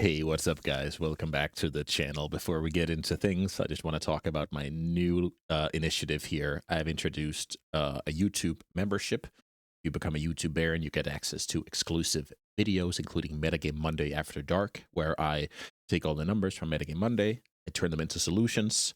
Hey, what's up, guys? Welcome back to the channel. Before we get into things, I just want to talk about my new initiative here. I've introduced a YouTube membership. You become a YouTube bear and you get access to exclusive videos, including Metagame Monday After Dark, where I take all the numbers from Metagame Monday, I turn them into solutions,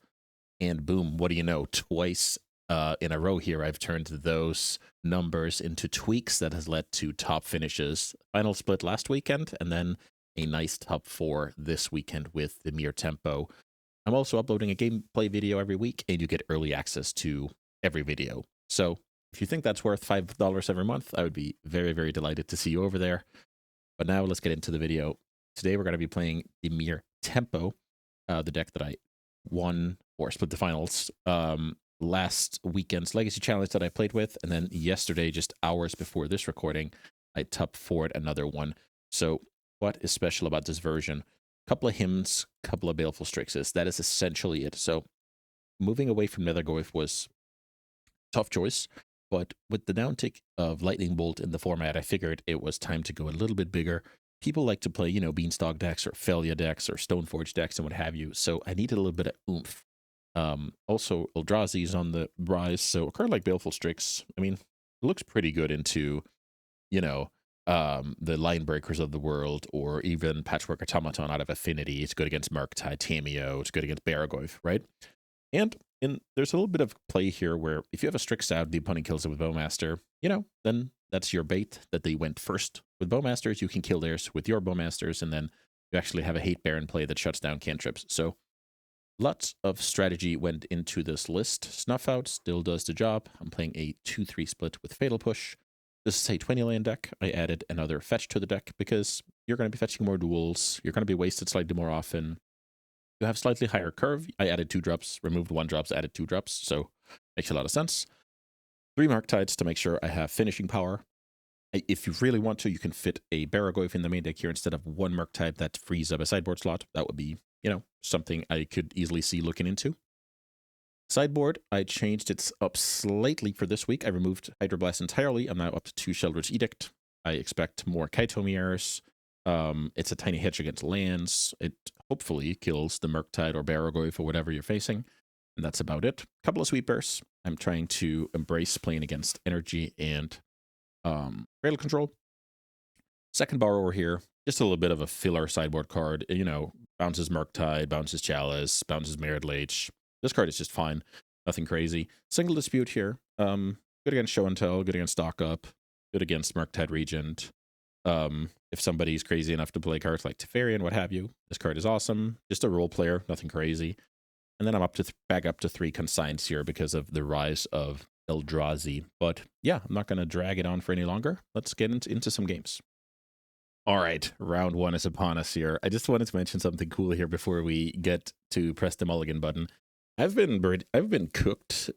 and boom, what do you know? Twice in a row here, I've turned those numbers into tweaks that has led to top finishes. Final split last weekend, and then a nice top 4 this weekend with the Emir Tempo. I'm also uploading a gameplay video every week, and you get early access to every video. So if you think that's worth $5 every month, I would be very, very delighted to see you over there. But now let's get into the video. Today we're going to be playing Dimir Tempo, the deck that I won or split the finals last weekend's Legacy Challenge that I played with. And then yesterday, just hours before this recording, I top 4'd another one. So what is special about this version? Couple of hymns, couple of Baleful Strixes. That is essentially it. So moving away from Nethergoyf was a tough choice, but with the downtick of Lightning Bolt in the format, I figured it was time to go a little bit bigger. People like to play, you know, Beanstalk decks or Felia decks or Stoneforge decks and what have you. So I needed a little bit of oomph. Also, Eldrazi is on the rise, so a card like Baleful Strix, I mean, it looks pretty good into, you know, the Line Breakers of the world, or even Patchwork Automaton out of Affinity. It's good against Murktide, Tameo. It's good against Baragoyf, right? And there's a little bit of play here where if you have a Strix out, the opponent kills it with Bowmaster, you know, then that's your bait that they went first with Bowmasters. You can kill theirs with your Bowmasters, and then you actually have a Hate Baron play that shuts down cantrips. So lots of strategy went into this list. Snuff Out still does the job. I'm playing a 2-3 split with Fatal Push. This is a 20-land deck. I added another fetch to the deck because you're going to be fetching more duels. You're going to be wasted slightly more often. You have slightly higher curve. I added 2 drops, removed 1 drops, added 2 drops. So makes a lot of sense. 3 Murktides to make sure I have finishing power. If you really want to, you can fit a Baragoyf in the main deck here instead of 1 Murktide that frees up a sideboard slot. That would be, you know, something I could easily see looking into. Sideboard, I changed it up slightly for this week. I removed Hydroblast entirely. I'm now up to 2 Sheldred's Edict. I expect more Kaitomiers. It's a tiny hedge against lands. It hopefully kills the Murktide or Baragoyf or whatever you're facing. And that's about it. Couple of Sweet Bears. I'm trying to embrace playing against Energy and Cradle Control. Second Borrower here. Just a little bit of a filler sideboard card. You know, bounces Murktide, bounces Chalice, bounces Merid Lage. This card is just fine. Nothing crazy. Single Dispute here. Good against Show and Tell, good against Stock Up, good against Murktide Regent. If somebody's crazy enough to play cards like Teferi and what have you, this card is awesome. Just a role player, nothing crazy. And then I'm up to back up to 3 Consigns here because of the rise of Eldrazi. But yeah, I'm not going to drag it on for any longer. Let's get into some games. All right, round 1 is upon us here. I just wanted to mention something cool here before we get to press the mulligan button. I've been cooked,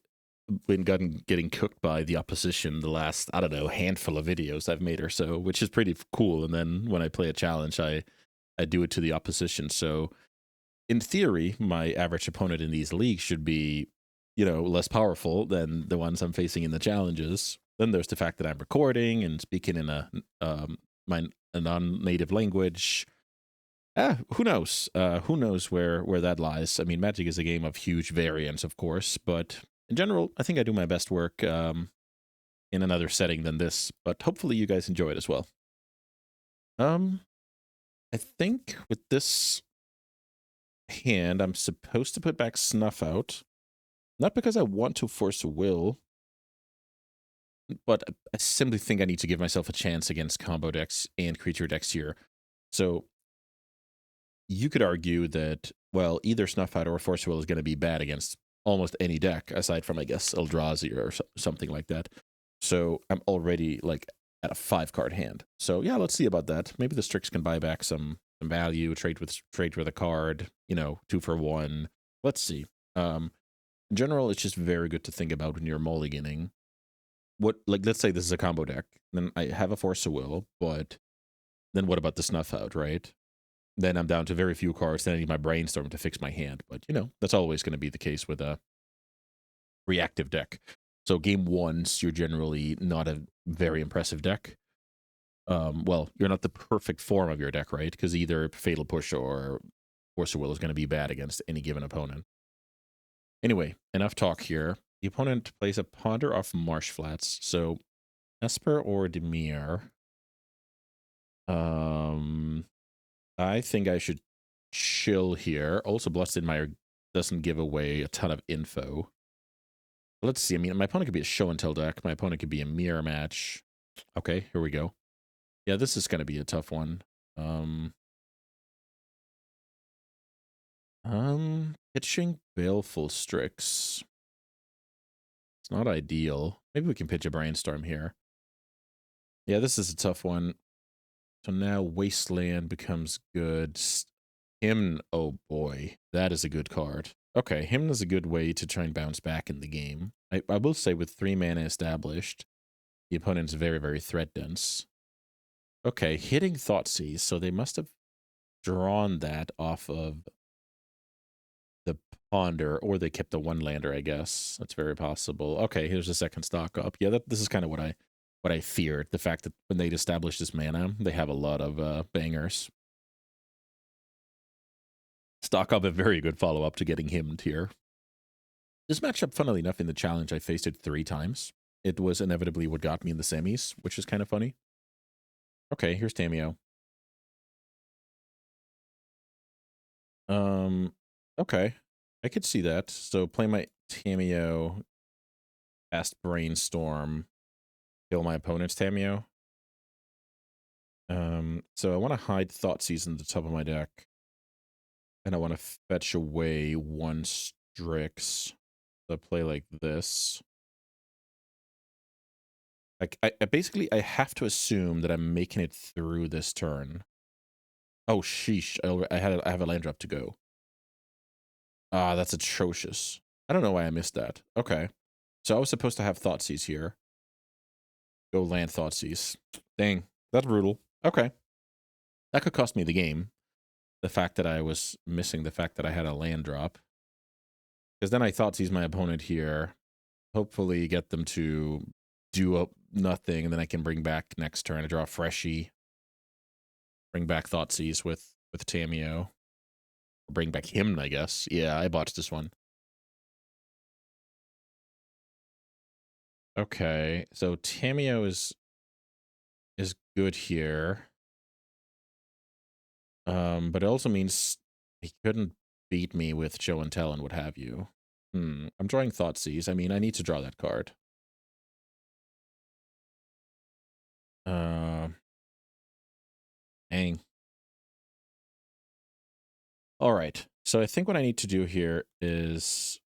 getting cooked by the opposition the last, I don't know, handful of videos I've made or so, which is pretty cool. And then when I play a challenge, I do it to the opposition. So in theory, my average opponent in these leagues should be, you know, less powerful than the ones I'm facing in the challenges. Then there's the fact that I'm recording and speaking in a non-native language. Who knows? Who knows where that lies? I mean, Magic is a game of huge variance, of course, but in general, I think I do my best work in another setting than this. But hopefully, you guys enjoy it as well. I think with this hand, I'm supposed to put back Snuff Out, not because I want to force a will, but I simply think I need to give myself a chance against combo decks and creature decks here. So you could argue that, well, either Snuff Out or Force Will is going to be bad against almost any deck, aside from, I guess, Eldrazi or something like that. So I'm already, like, at a 5-card hand. So, yeah, let's see about that. Maybe the Strix can buy back some value, trade with a card, you know, 2 for 1. Let's see. In general, it's just very good to think about when you're mulliganing. Let's say this is a combo deck. Then I have a Force of Will, but then what about the Snuff Out, right? Then I'm down to very few cards. Then I need my Brainstorm to fix my hand. But, you know, that's always going to be the case with a reactive deck. So game 1s, you're generally not a very impressive deck. well, you're not the perfect form of your deck, right? Because either Fatal Push or Force of Will is going to be bad against any given opponent. Anyway, enough talk here. The opponent plays a Ponder off Marsh Flats, so Esper or Dimir. I think I should chill here. Also, Bloodstained doesn't give away a ton of info. Let's see. I mean, my opponent could be a show and tell deck. My opponent could be a mirror match. Okay, here we go. Yeah, this is going to be a tough one. Pitching Baleful Strix. It's not ideal. Maybe we can pitch a Brainstorm here. Yeah, this is a tough one. So now Wasteland becomes good. Hymn, oh boy, that is a good card. Okay, Hymn is a good way to try and bounce back in the game. I will say with 3 mana established, the opponent's very, very threat dense. Okay, hitting Thoughtseize, so they must have drawn that off of the Ponder, or they kept the one lander, I guess. That's very possible. Okay, here's the second stock up. Yeah, this is kind of what I feared. The fact that when they'd established this mana, they have a lot of bangers. Stock up a very good follow-up to getting hymned here. This matchup, funnily enough, in the challenge, I faced it 3 times. It was inevitably what got me in the semis, which is kind of funny. Okay, here's Tamio. Okay. I could see that. So play my Tamio, cast Brainstorm, kill my opponent's Tamio. So I want to hide Thoughtseize in the top of my deck. And I want to fetch away 1 Strix. So I play like this. Like I basically I have to assume that I'm making it through this turn. Oh sheesh! I have a land drop to go. Ah, that's atrocious. I don't know why I missed that. Okay, so I was supposed to have Thoughtseize here. Go land Thoughtseize. Dang, that's brutal. Okay, that could cost me the game. The fact that I was missing the fact that I had a land drop, because then I Thoughtseize my opponent here. Hopefully, get them to do nothing, and then I can bring back next turn. I draw a freshie. Bring back Thoughtseize with Tamio. Bring back Hymn, I guess. Yeah, I botched this one. Okay, so Tamio is good here. But it also means he couldn't beat me with show and tell and what have you. I'm drawing Thoughtseize. I mean, I need to draw that card. Dang. All right. So I think what I need to do here is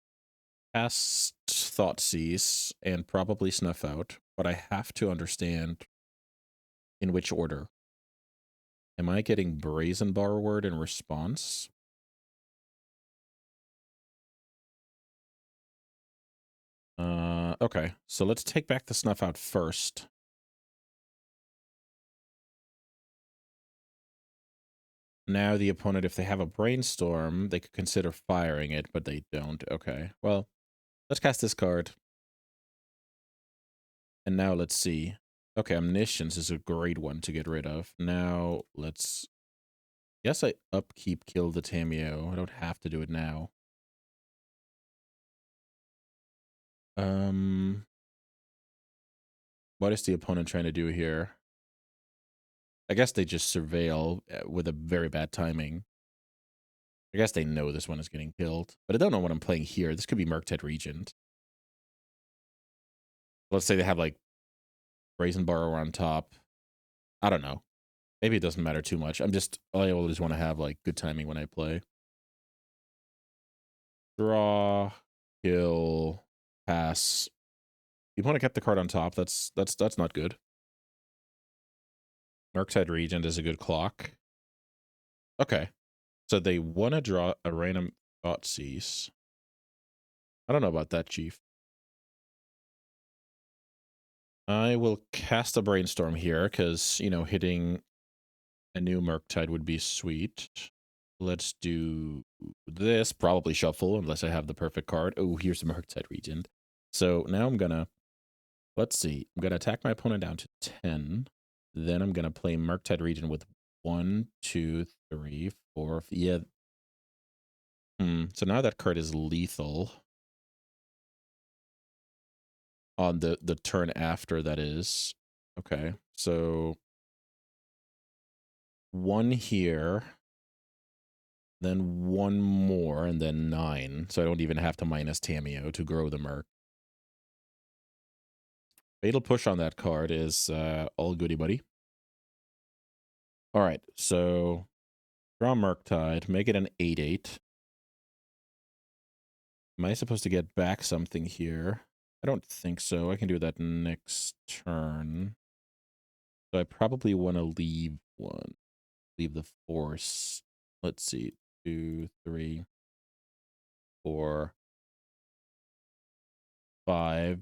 cast Thoughtseize and probably Snuff Out, but I have to understand in which order. Am I getting Brazen Borrowed in response? Okay, so let's take back the Snuff Out first. Now the opponent, if they have a Brainstorm, they could consider firing it, but they don't. Okay, well, let's cast this card. And now let's see. Okay, Omniscience is a great one to get rid of. Now let's... Guess I upkeep kill the Tamio. I don't have to do it now. What is the opponent trying to do here? I guess they just surveil with a very bad timing. I guess they know this one is getting killed, but I don't know what I'm playing here. This could be Murktide Regent. Let's say they have like Brazen Borrower on top. I don't know. Maybe it doesn't matter too much. I always want to have like good timing when I play. Draw, kill, pass. You want to keep the card on top. That's not good. Murktide Regent is a good clock. Okay. So they want to draw a random Thoughtseize. I don't know about that, Chief. I will cast a Brainstorm here because, you know, hitting a new Murktide would be sweet. Let's do this. Probably shuffle unless I have the perfect card. Oh, here's the Murktide Regent. So now I'm gonna, let's see. I'm gonna attack my opponent down to 10. Then I'm going to play Murktide Region with 1, 2, 3, 4. Yeah. So now that card is lethal. On the turn after, that is. Okay. So 1 here. Then 1 more, and then 9. So I don't even have to minus Tameo to grow the Merc. Fatal Push on that card is all goody buddy. All right, so draw Murktide, make it an 8/8. Am I supposed to get back something here? I don't think so. I can do that next turn. So I probably want to leave one. Leave the Force. Let's see. 2, 3, 4, 5.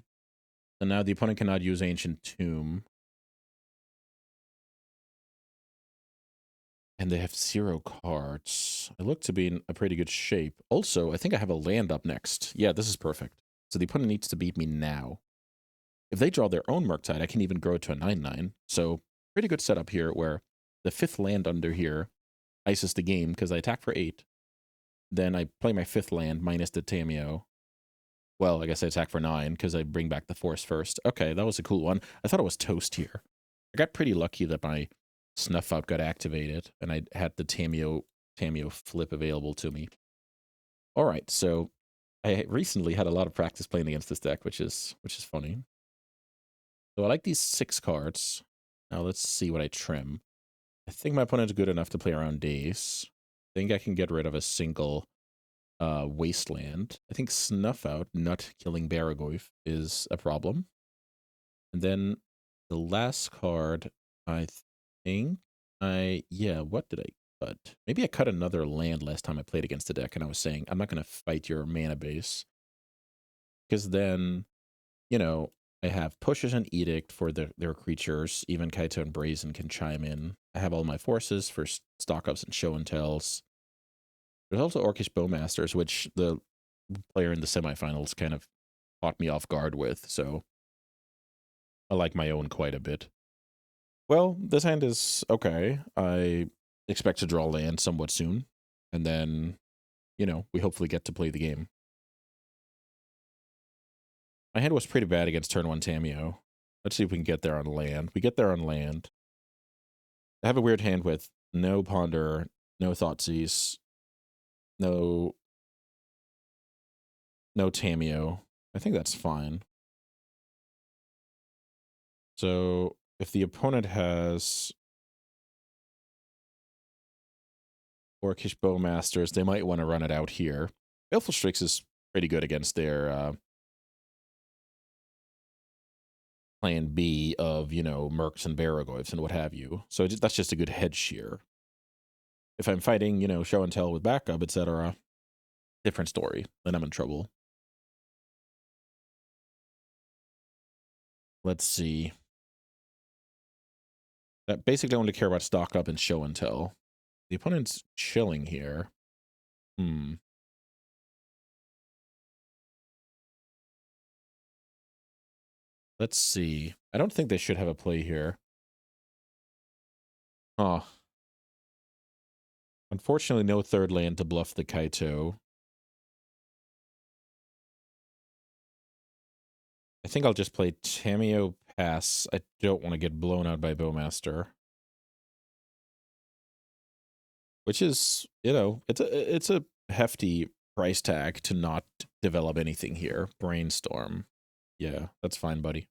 So now the opponent cannot use Ancient Tomb. And they have 0 cards. I look to be in a pretty good shape. Also, I think I have a land up next. Yeah, this is perfect. So the opponent needs to beat me now. If they draw their own Murktide, I can even grow it to a 9/9. So pretty good setup here where the 5th land under here ices the game because I attack for 8. Then I play my 5th land minus the Tameo. Well, I guess I attack for 9 because I bring back the Force first. Okay, that was a cool one. I thought it was toast here. I got pretty lucky that my Snuff Out got activated and I had the Tameo flip available to me. All right, so I recently had a lot of practice playing against this deck, which is funny. So I like these 6 cards. Now let's see what I trim. I think my opponent's good enough to play around Daze. I think I can get rid of a single Wasteland. I think Snuff Out, not killing Baragoyf, is a problem. And then the last card, I think what did I cut? Maybe I cut another land last time I played against the deck, and I was saying, I'm not going to fight your mana base. Because then, you know, I have Pushes and Edict for their creatures. Even Kaito and Brazen can chime in. I have all my forces for stock-ups and show and tells. There's also Orcish Bowmasters, which the player in the semifinals kind of caught me off guard with, so I like my own quite a bit. Well, this hand is okay. I expect to draw land somewhat soon, and then, you know, we hopefully get to play the game. My hand was pretty bad against turn 1 Tameo. Let's see if we can get there on land. We get there on land. I have a weird hand with no Ponder, no Thoughtseize, no Tameo. I think that's fine. So if the opponent has Orcish Bowmasters, they might want to run it out here. Baleful Strix is pretty good against their plan B of, you know, Mercs and Baragoyfs and what have you. So that's just a good hedge shear. If I'm fighting, you know, show and tell with backup, etc., different story. Then I'm in trouble. Let's see. That basically only care about stock up and show and tell. The opponent's chilling here. Let's see. I don't think they should have a play here. Oh. Unfortunately, no 3rd land to bluff the Kaito. I think I'll just play Tameo pass. I don't want to get blown out by Bowmaster. Which is, you know, it's a hefty price tag to not develop anything here. Brainstorm. Yeah, that's fine, buddy.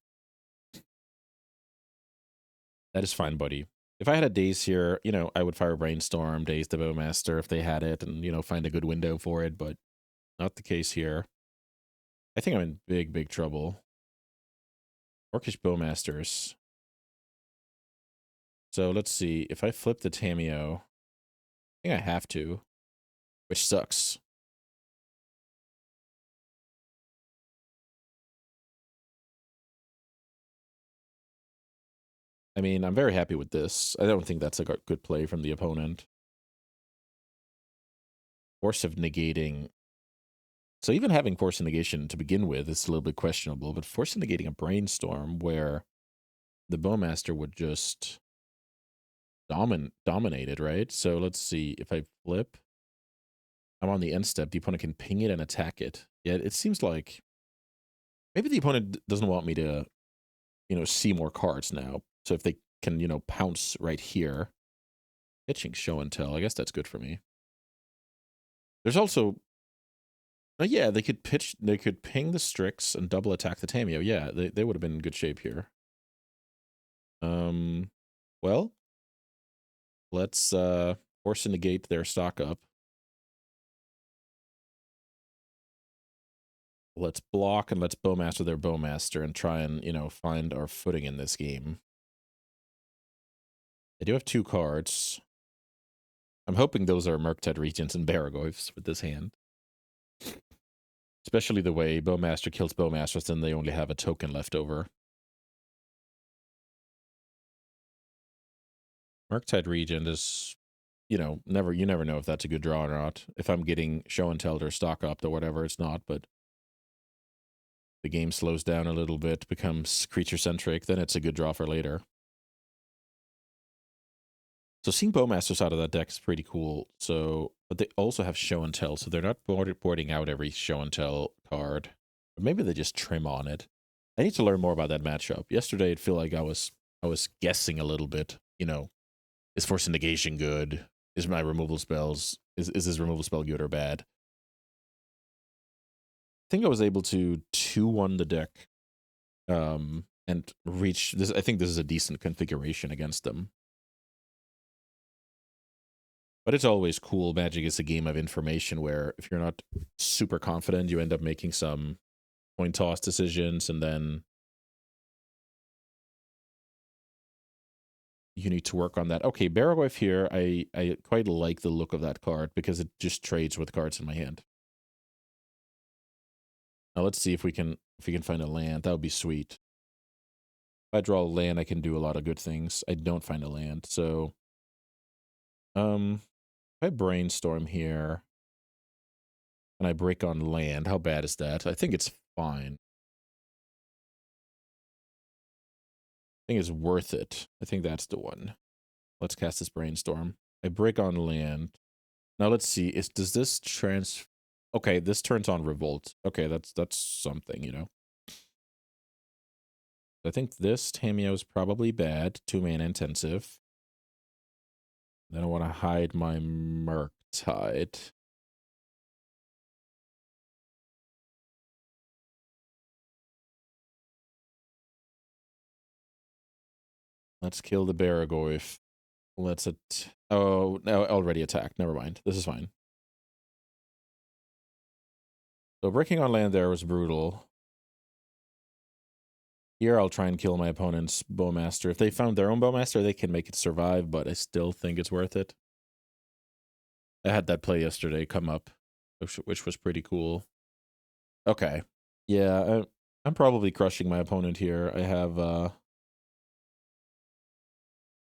That is fine, buddy. If I had a Daze here, you know, I would fire Brainstorm, Daze the Bowmaster if they had it, and, you know, find a good window for it, but not the case here. I think I'm in big, big trouble. Orcish Bowmasters. So let's see. If I flip the Tameo, I think I have to, which sucks. I mean, I'm very happy with this. I don't think that's a good play from the opponent. Force of negating. So even having Force of negation to begin with is a little bit questionable, but Force of negating a Brainstorm where the Bowmaster would just dominated, right? So let's see. If I flip, I'm on the end step. The opponent can ping it and attack it. Yeah, it seems like maybe the opponent doesn't want me to, see more cards now. So if they can, pounce right here, pitching show and tell, I guess that's good for me. There's also, yeah, they could ping the Strix and double attack the Tameo. Yeah, they would have been in good shape here. Well, let's force negate their stock up. Let's block and let's Bowmaster their Bowmaster and try and, find our footing in this game. They do have 2 cards. I'm hoping those are Murktide Regents and Baragoyfs with this hand. Especially the way Bowmaster kills Bowmasters, then they only have a token left over. Murktide Regent is, you never know if that's a good draw or not. If I'm getting show and tell or stock up or whatever, it's not, but the game slows down a little bit, becomes creature-centric, then it's a good draw for later. So seeing Bowmasters out of that deck is pretty cool. So, but they also have show and tell, so they're not boarding out every show and tell card. Or maybe they just trim on it. I need to learn more about that matchup. Yesterday, it felt like I was guessing a little bit. Is Force Negation good? Is my removal spells is this removal spell good or bad? I think I was able to 2-1 the deck, and reach this. I think this is a decent configuration against them. But it's always cool. Magic is a game of information where if you're not super confident, you end up making some coin toss decisions, and then you need to work on that. Okay, Baragoyf here, I quite like the look of that card because it just trades with cards in my hand. Now let's see if we can find a land. That would be sweet. If I draw a land, I can do a lot of good things. I don't find a land, so if I brainstorm here and I break on land, how bad is that? I think it's fine. I think it's worth it. I think that's the one. Let's cast this brainstorm. I break on land. Now let's see. Does this Okay, this turns on revolt. Okay, that's something. I think this Tameo is probably bad. 2 mana intensive. Then I want to hide my Murktide. Let's kill the Baragoyf. Let's oh, no, already attacked. Never mind. This is fine. So breaking on land there was brutal. Here I'll try and kill my opponent's Bowmaster. If they found their own Bowmaster, they can make it survive, but I still think it's worth it. I had that play yesterday come up, which was pretty cool. Okay. Yeah, I'm probably crushing my opponent here. I have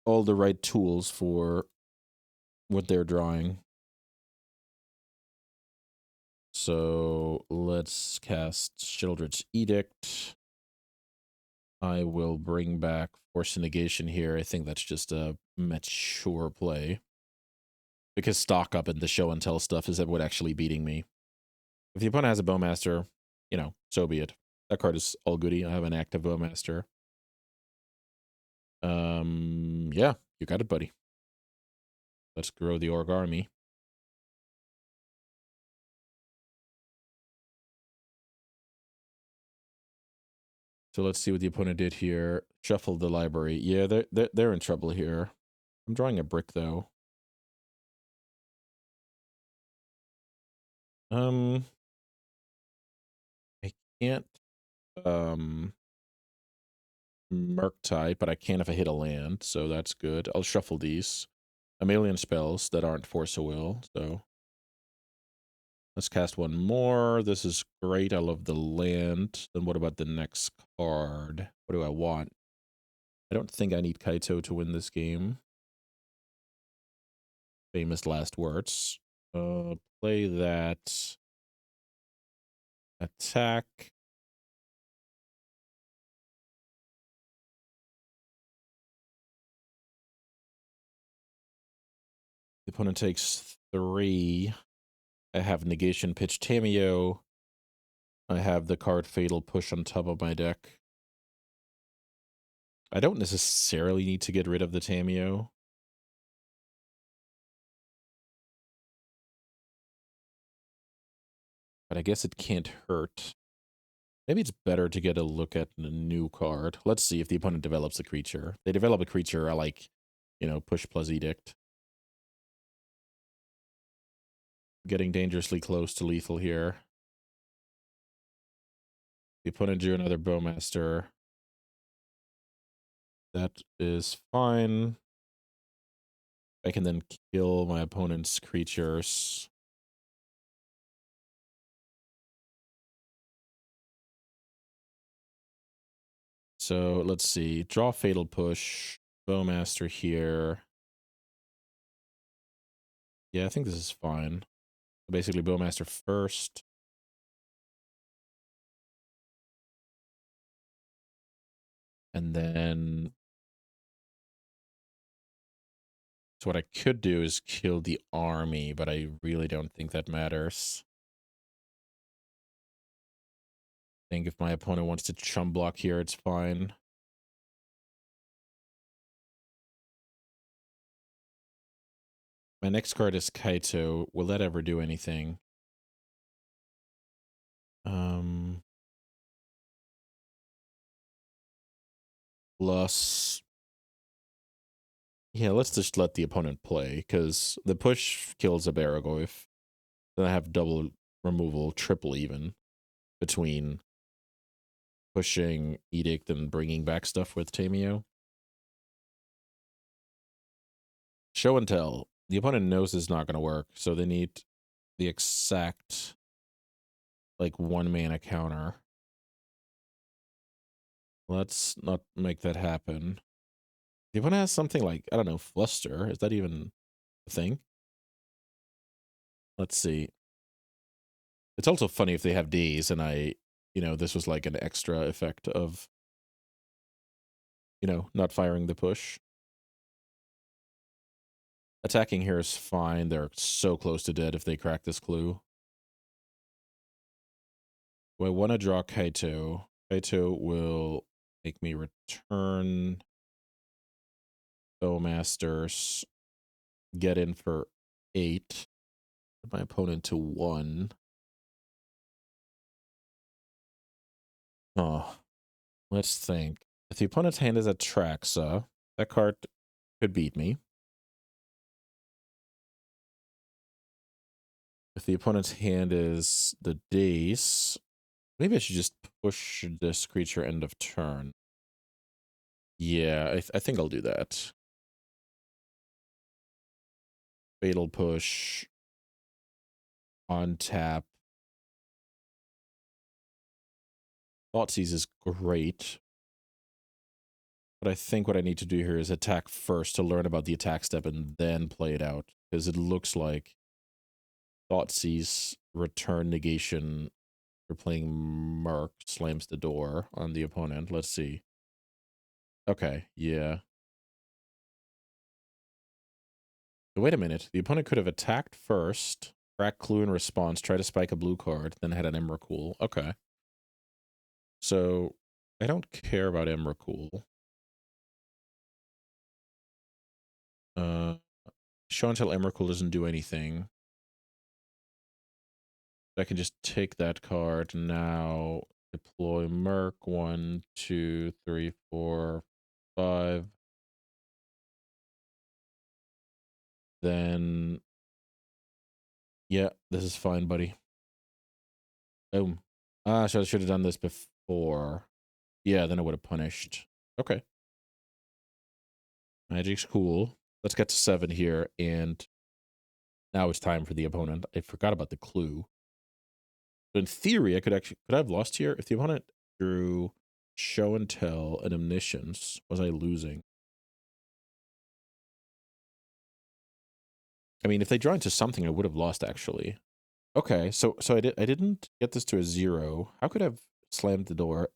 all the right tools for what they're drawing. So let's cast Sheoldred's Edict. I will bring back Force Negation here. I think that's just a mature play. Because stock up and the show and tell stuff is what actually beating me. If the opponent has a Bowmaster, so be it. That card is all goody. I have an active Bowmaster. Yeah, you got it, buddy. Let's grow the Org army. So let's see what the opponent did here. Shuffle the library. Yeah, they're in trouble here. I'm drawing a brick though. I can't Murktide, but I can if I hit a land, so that's good. I'll shuffle these. A million spells that aren't Force of Will, so let's cast one more. This is great. I love the land. Then what about the next card? What do I want? I don't think I need Kaito to win this game. Famous last words. Play that. Attack. opponent takes 3. I have Negation Pitch Tameo. I have the card Fatal Push on top of my deck. I don't necessarily need to get rid of the Tameo. But I guess it can't hurt. Maybe it's better to get a look at the new card. Let's see if the opponent develops a creature. They develop a creature, I like, push plus edict. Getting dangerously close to lethal here. The opponent drew another Bowmaster. That is fine. I can then kill my opponent's creatures. So let's see. Draw Fatal Push. Bowmaster here. Yeah, I think this is fine. Basically, Bowmaster first. And then... So what I could do is kill the army, but I really don't think that matters. I think if my opponent wants to chum block here, it's fine. My next card is Kaito. Will that ever do anything? Plus... Yeah, let's just let the opponent play, because the push kills a Baragoyf. Then I have double removal, triple even, between pushing Edict and bringing back stuff with Tameo. Show and Tell. The opponent knows it's not going to work, so they need the exact, 1 mana counter. Let's not make that happen. The opponent has something like, I don't know, Fluster. Is that even a thing? Let's see. It's also funny if they have D's and this was like an extra effect of, not firing the push. Attacking here is fine. They're so close to dead if they crack this clue. Do I want to draw Kaito? Kaito will make me return Bowmasters, get in for 8, put my opponent to 1. Oh, let's think. If the opponent's hand is Atraxa, that card could beat me. If the opponent's hand is the Dace, maybe I should just push this creature end of turn. Yeah, I think I'll do that. Fatal Push. On tap. Thoughtseize is great. But I think what I need to do here is attack first to learn about the attack step and then play it out. Because it looks like Thoughtseize, return negation, for playing Merc, slams the door on the opponent. Let's see. Okay, yeah. Wait a minute. The opponent could have attacked first, crack clue in response, try to spike a blue card, then had an Emrakul. Okay. So, I don't care about Emrakul. Show and Tell Emrakul doesn't do anything. I can just take that card now. Deploy Merc. 1, 2, 3, 4, 5. Then, yeah, this is fine, buddy. Boom. Ah, so I should have done this before. Yeah, then I would have punished. Okay. Magic's cool. Let's get to 7 here, and now it's time for the opponent. I forgot about the clue. So in theory, could I have lost here? If the opponent drew Show and Tell and Omniscience, was I losing? I mean, if they draw into something, I would have lost, actually. Okay, so I didn't get this to a 0. How could I have slammed the door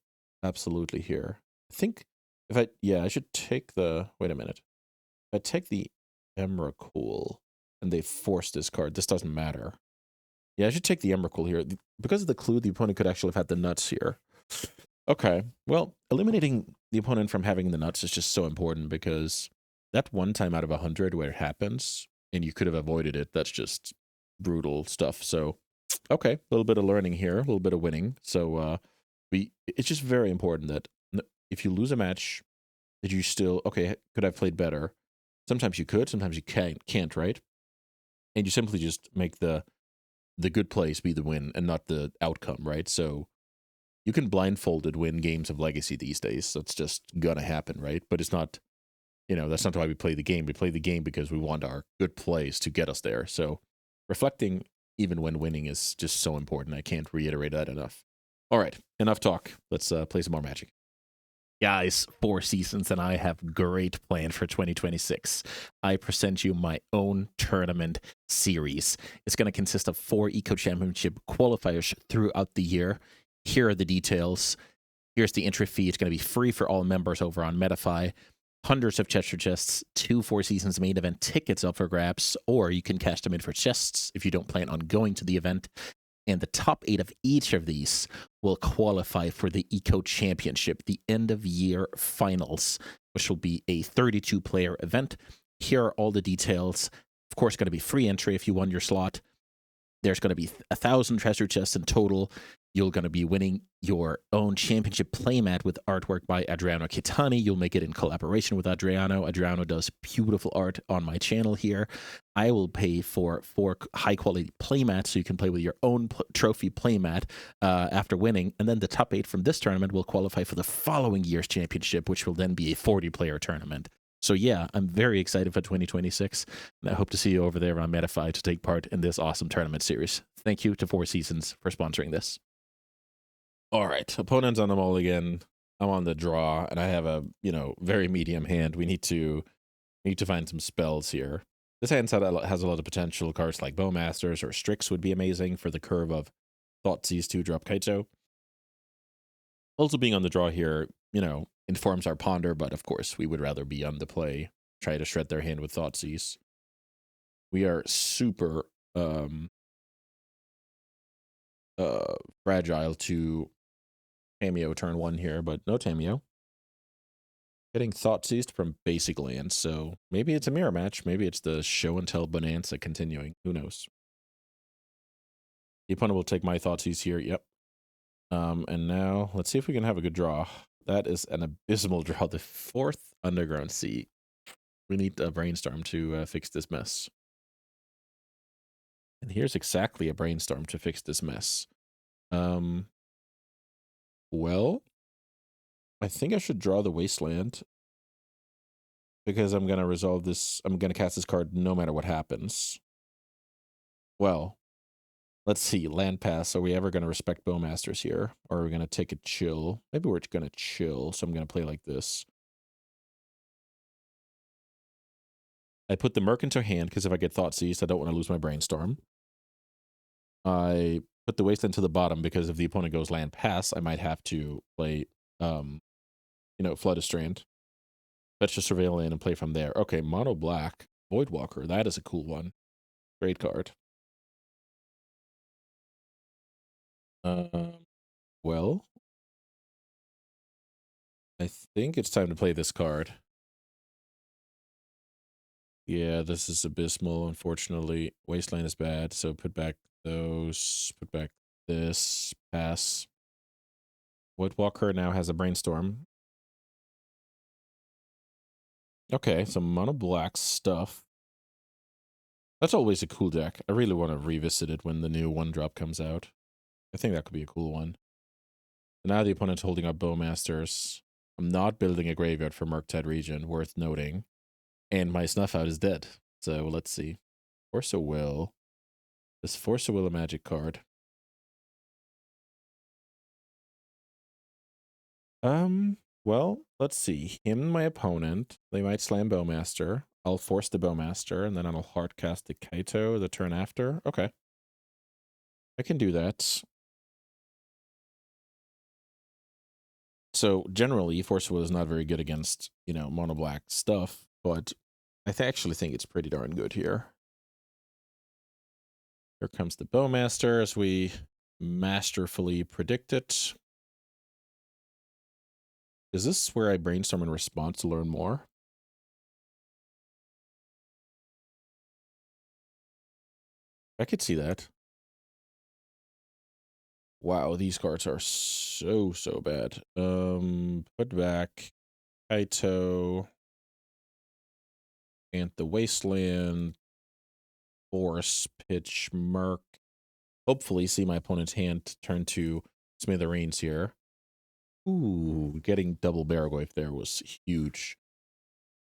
absolutely here? I think I should take the, wait a minute. If I take the Emrakul, and they force this card. This doesn't matter. Yeah, I should take the Emrakul here. Because of the clue, the opponent could actually have had the nuts here. Okay, well, eliminating the opponent from having the nuts is just so important because that one time out of 100 where it happens and you could have avoided it, that's just brutal stuff. So, okay, a little bit of learning here, a little bit of winning. So, it's just very important that if you lose a match, that you still, okay, could I have played better? Sometimes you could, sometimes you can't, right? And you simply just make the good plays be the win and not the outcome, right? So you can blindfolded win games of Legacy these days. That's just gonna happen, right? But it's not, that's not why we play the game. We play the game because we want our good plays to get us there. So reflecting even when winning is just so important. I can't reiterate that enough. All right, enough talk. Let's play some more Magic. Guys, 4 Seasons and I have great plan for 2026. I present you my own tournament series. It's going to consist of 4 Eco Championship qualifiers throughout the year. Here are the details. Here's the entry fee. It's going to be free for all members over on MetaFi. Hundreds of Chester chests, 2 4 Seasons main event tickets up for grabs, or you can cash them in for chests if you don't plan on going to the event. And the top 8 of each of these will qualify for the Eco Championship, the end of year finals, which will be a 32-player event. Here are all the details. Of course, going to be free entry if you won your slot. There's going to be 1,000 treasure chests in total. You're going to be winning your own championship playmat with artwork by Adriano Kitani. You'll make it in collaboration with Adriano. Adriano does beautiful art on my channel here. I will pay for 4 high-quality playmats so you can play with your own trophy playmat after winning. And then the top 8 from this tournament will qualify for the following year's championship, which will then be a 40-player tournament. So yeah, I'm very excited for 2026, and I hope to see you over there on MetaFi to take part in this awesome tournament series. Thank you to 4 Seasons for sponsoring this. All right, opponents on the mulligan. I'm on the draw, and I have a very medium hand. We need to find some spells here. This hand has a lot of potential. Cards like Bowmasters or Strix would be amazing for the curve of Thoughtseize 2-drop Kaito. Also being on the draw here, informs our ponder, but of course we would rather be on the play, try to shred their hand with Thoughtseize. We are super fragile to Tameo turn 1 here, but no Tameo. Getting Thoughtseized from basic lands, so maybe it's a mirror match, maybe it's the show and tell bonanza continuing, who knows. The opponent will take my Thoughtseize here, yep. And now let's see if we can have a good draw. That is an abysmal draw. The 4th Underground Sea. We need a brainstorm to fix this mess. And here's exactly a brainstorm to fix this mess. Well, I think I should draw the Wasteland because I'm going to resolve this. I'm going to cast this card no matter what happens. Well, let's see. Land pass. Are we ever going to respect Bowmasters here? Or are we going to take a chill? Maybe we're going to chill. So I'm going to play like this. I put the Merc into hand because if I get Thoughtseized, I don't want to lose my Brainstorm. I put the Wasteland to the bottom because if the opponent goes land pass, I might have to play, Flood a Strand. Let's just surveil land and play from there. Okay, mono black. Voidwalker. That is a cool one. Great card. Well, I think it's time to play this card. Yeah, this is abysmal, unfortunately. Wasteland is bad, so put back those, put back this, pass. Woodwalker now has a Brainstorm. Okay, some mono black stuff. That's always a cool deck. I really want to revisit it when the new 1-drop comes out. I think that could be a cool one. Now the opponent's holding up Bowmasters. I'm not building a graveyard for Murktide region, worth noting. And my Snuff Out is dead. So let's see. Force of Will. Is Force of Will a magic card? Well, let's see. Him and my opponent, they might slam Bowmaster. I'll force the Bowmaster, and then I'll hardcast the Kaito the turn after. Okay. I can do that. So generally, Force of Will is not very good against, mono black stuff, but I actually think it's pretty darn good here. Here comes the Bowmaster as we masterfully predict it. Is this where I brainstorm in response to learn more? I could see that. Wow, these cards are so bad. Put back Kaito and the Wasteland, Force, Pitch, Merc. Hopefully see my opponent's hand turn to smithereens here. Ooh, getting double Baraglyph there was huge.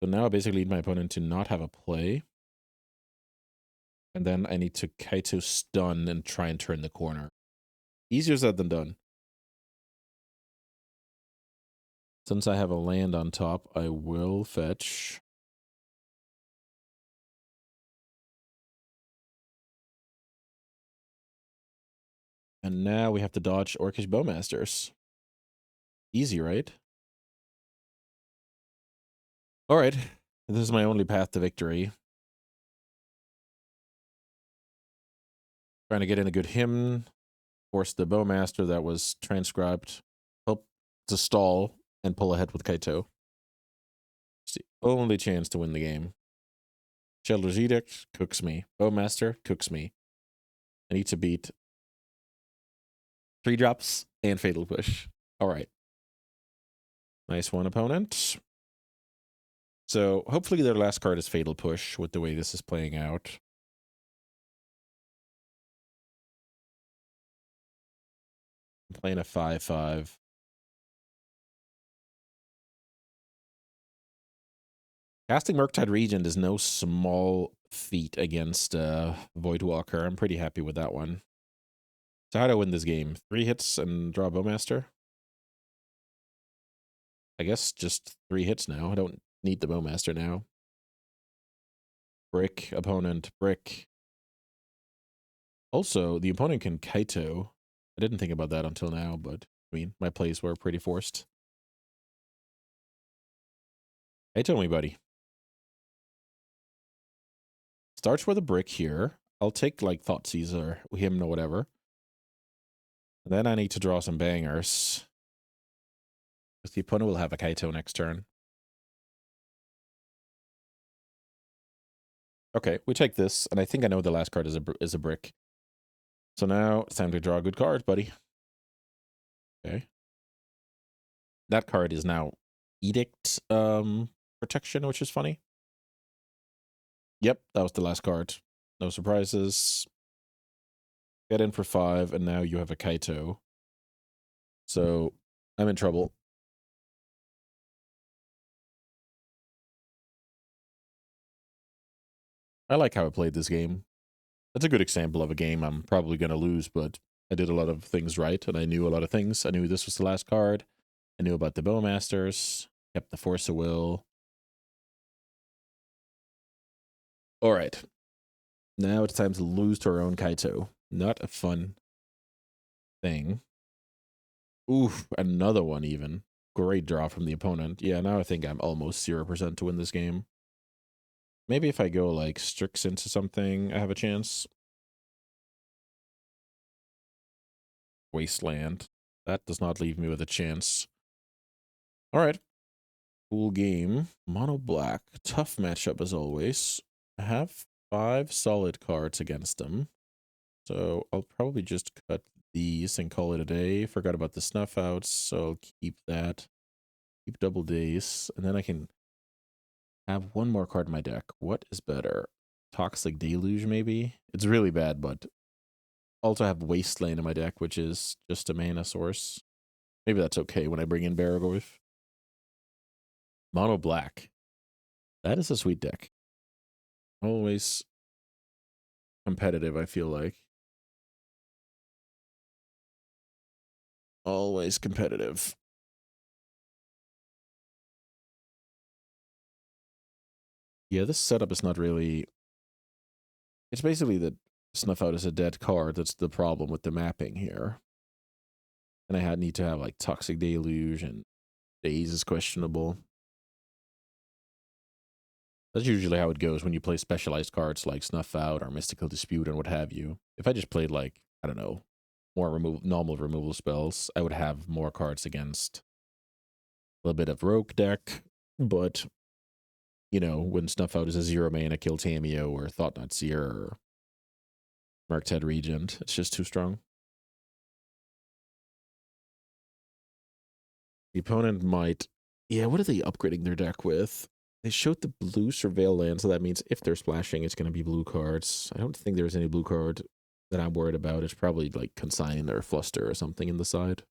So now I basically need my opponent to not have a play. And then I need to Kaito stun and try and turn the corner. Easier said than done. Since I have a land on top, I will fetch. And now we have to dodge Orcish Bowmasters. Easy, right? All right. This is my only path to victory. Trying to get in a good hymn. Force the Bowmaster that was transcribed. Hope to stall and pull ahead with Kaito. It's the only chance to win the game. Shelter's Edict cooks me. Bowmaster cooks me. I need to beat 3 drops and Fatal Push. All right. Nice one, opponent. So hopefully their last card is Fatal Push with the way this is playing out. I'm playing a 5/5. Casting Murktide Regent is no small feat against Voidwalker. I'm pretty happy with that one. So how do I win this game? 3 hits and draw Bowmaster? I guess just 3 hits now. I don't need the Bowmaster now. Brick, opponent, brick. Also, the opponent can Kaito. I didn't think about that until now, but I mean, my plays were pretty forced. Kaito me, buddy. Starts with a brick here. I'll take like Thoughtseize or Hymn or whatever. And then I need to draw some bangers. Because the opponent will have a Kaito next turn. Okay, we take this, and I think I know the last card is a brick. So now it's time to draw a good card, buddy. Okay. That card is now Edict Protection, which is funny. Yep, that was the last card. No surprises. Get in for 5, and now you have a Kaito. So I'm in trouble. I like how I played this game. That's a good example of a game I'm probably going to lose, but I did a lot of things right, and I knew a lot of things. I knew this was the last card. I knew about the Bowmasters. Kept the Force of Will. All right. Now it's time to lose to our own Kaito. Not a fun thing. Oof, another one even. Great draw from the opponent. Yeah, now I think I'm almost 0% to win this game. Maybe if I go like Strix into something, I have a chance. Wasteland. That does not leave me with a chance. All right. Cool game. Mono black. Tough matchup as always. I have 5 solid cards against them. So I'll probably just cut these and call it a day. Forgot about the snuff outs, so I'll keep that. Keep double days. And then I can have one more card in my deck. What is better? Toxic Deluge, maybe? It's really bad, but also have Wasteland in my deck, which is just a mana source. Maybe that's okay when I bring in Baragorth. Mono black. That is a sweet deck. Always competitive, I feel like. Always competitive. Yeah, this setup is not really... It's basically that Snuff Out is a dead card. That's the problem with the mapping here. And I need to have like Toxic Deluge, and Daze is questionable. That's usually how it goes when you play specialized cards like Snuff Out or Mystical Dispute and what have you. If I just played like, I don't know, more normal removal spells, I would have more cards against a little bit of Rogue deck. But, you know, when Snuff Out is a 0 mana kill Tameo or Thought Not Seer or Marked Head Regent, it's just too strong. The opponent might... Yeah, what are they upgrading their deck with? They showed the blue Surveil land, so that means if they're splashing, it's going to be blue cards. I don't think there's any blue card that I'm worried about. It's probably like Consign or Fluster or something in the side.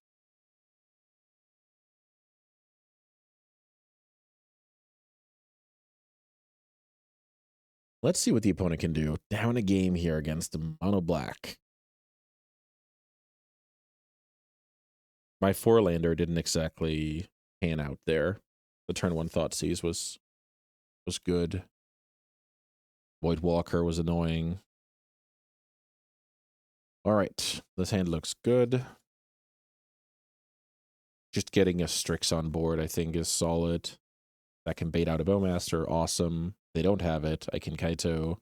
Let's see what the opponent can do. Down a game here against the mono black. My 4-lander didn't exactly pan out there. The turn 1 Thoughtseize was good. Void Walker was annoying. All right, this hand looks good. Just getting a Strix on board, I think, is solid. That can bait out a Bowmaster, awesome. They don't have it. I can Kaito.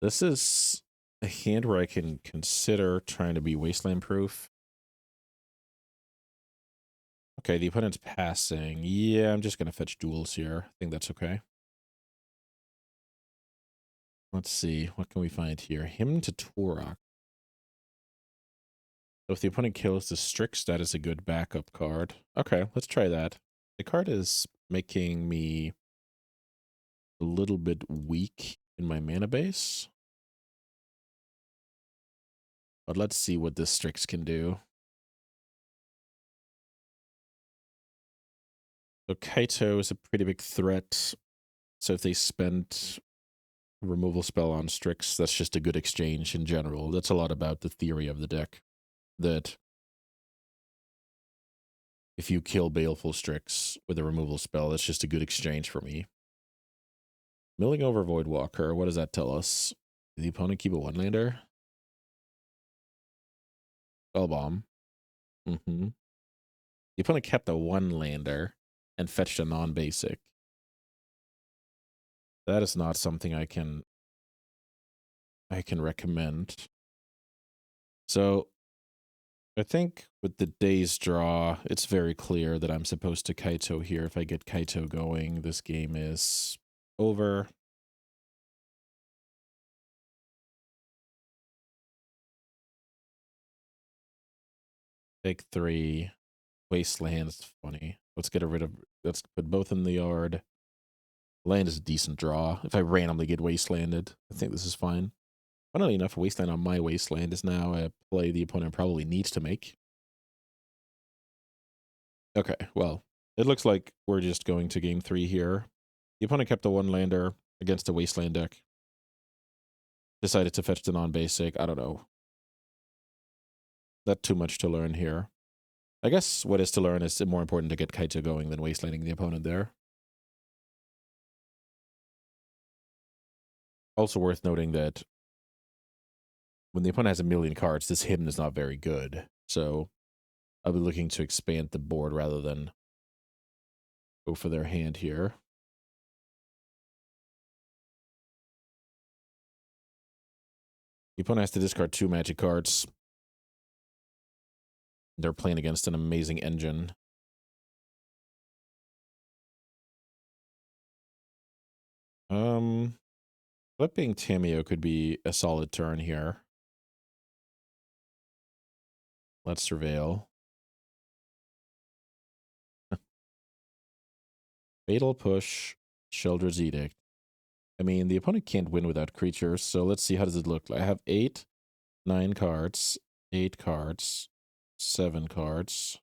This is a hand where I can consider trying to be Wasteland proof. Okay, the opponent's passing. Yeah, I'm just going to fetch duels here. I think that's okay. Let's see. What can we find here? Hymn to Torok. So if the opponent kills the Strix, that is a good backup card. Okay, let's try that. The card is making me a little bit weak in my mana base. But let's see what this Strix can do. So Kaito is a pretty big threat. So if they spend a removal spell on Strix, that's just a good exchange in general. That's a lot about the theory of the deck. That if you kill Baleful Strix with a removal spell, that's just a good exchange for me. Milling over Voidwalker, what does that tell us? Did the opponent keep a 1-lander? Spellbomb. The opponent kept a 1-lander and fetched a non-basic. That is not something I can recommend. So I think with the day's draw, it's very clear that I'm supposed to Kaito here. If I get Kaito going, this game is over. Take 3. Wasteland's funny. Let's let's put both in the yard. Land is a decent draw. If I randomly get Wastelanded, I think this is fine. Funnily enough, Wasteland on my Wasteland is now a play the opponent probably needs to make. Okay, well, it looks like we're just going to game 3 here. The opponent kept a 1-lander against a Wasteland deck. Decided to fetch the non-basic. I don't know. Not too much to learn here. I guess what is to learn is more important to get Kaito going than Wastelanding the opponent there. Also worth noting that when the opponent has a million cards, this hidden is not very good. So I'll be looking to expand the board rather than go for their hand here. The opponent has to discard 2 magic cards. They're playing against an amazing engine. Flipping Tameo could be a solid turn here. Let's surveil. Fatal Push, Sheldred's Edict. I mean, the opponent can't win without creatures, so let's see how does it look like. I have 8, 9 cards, 8 cards, 7 cards,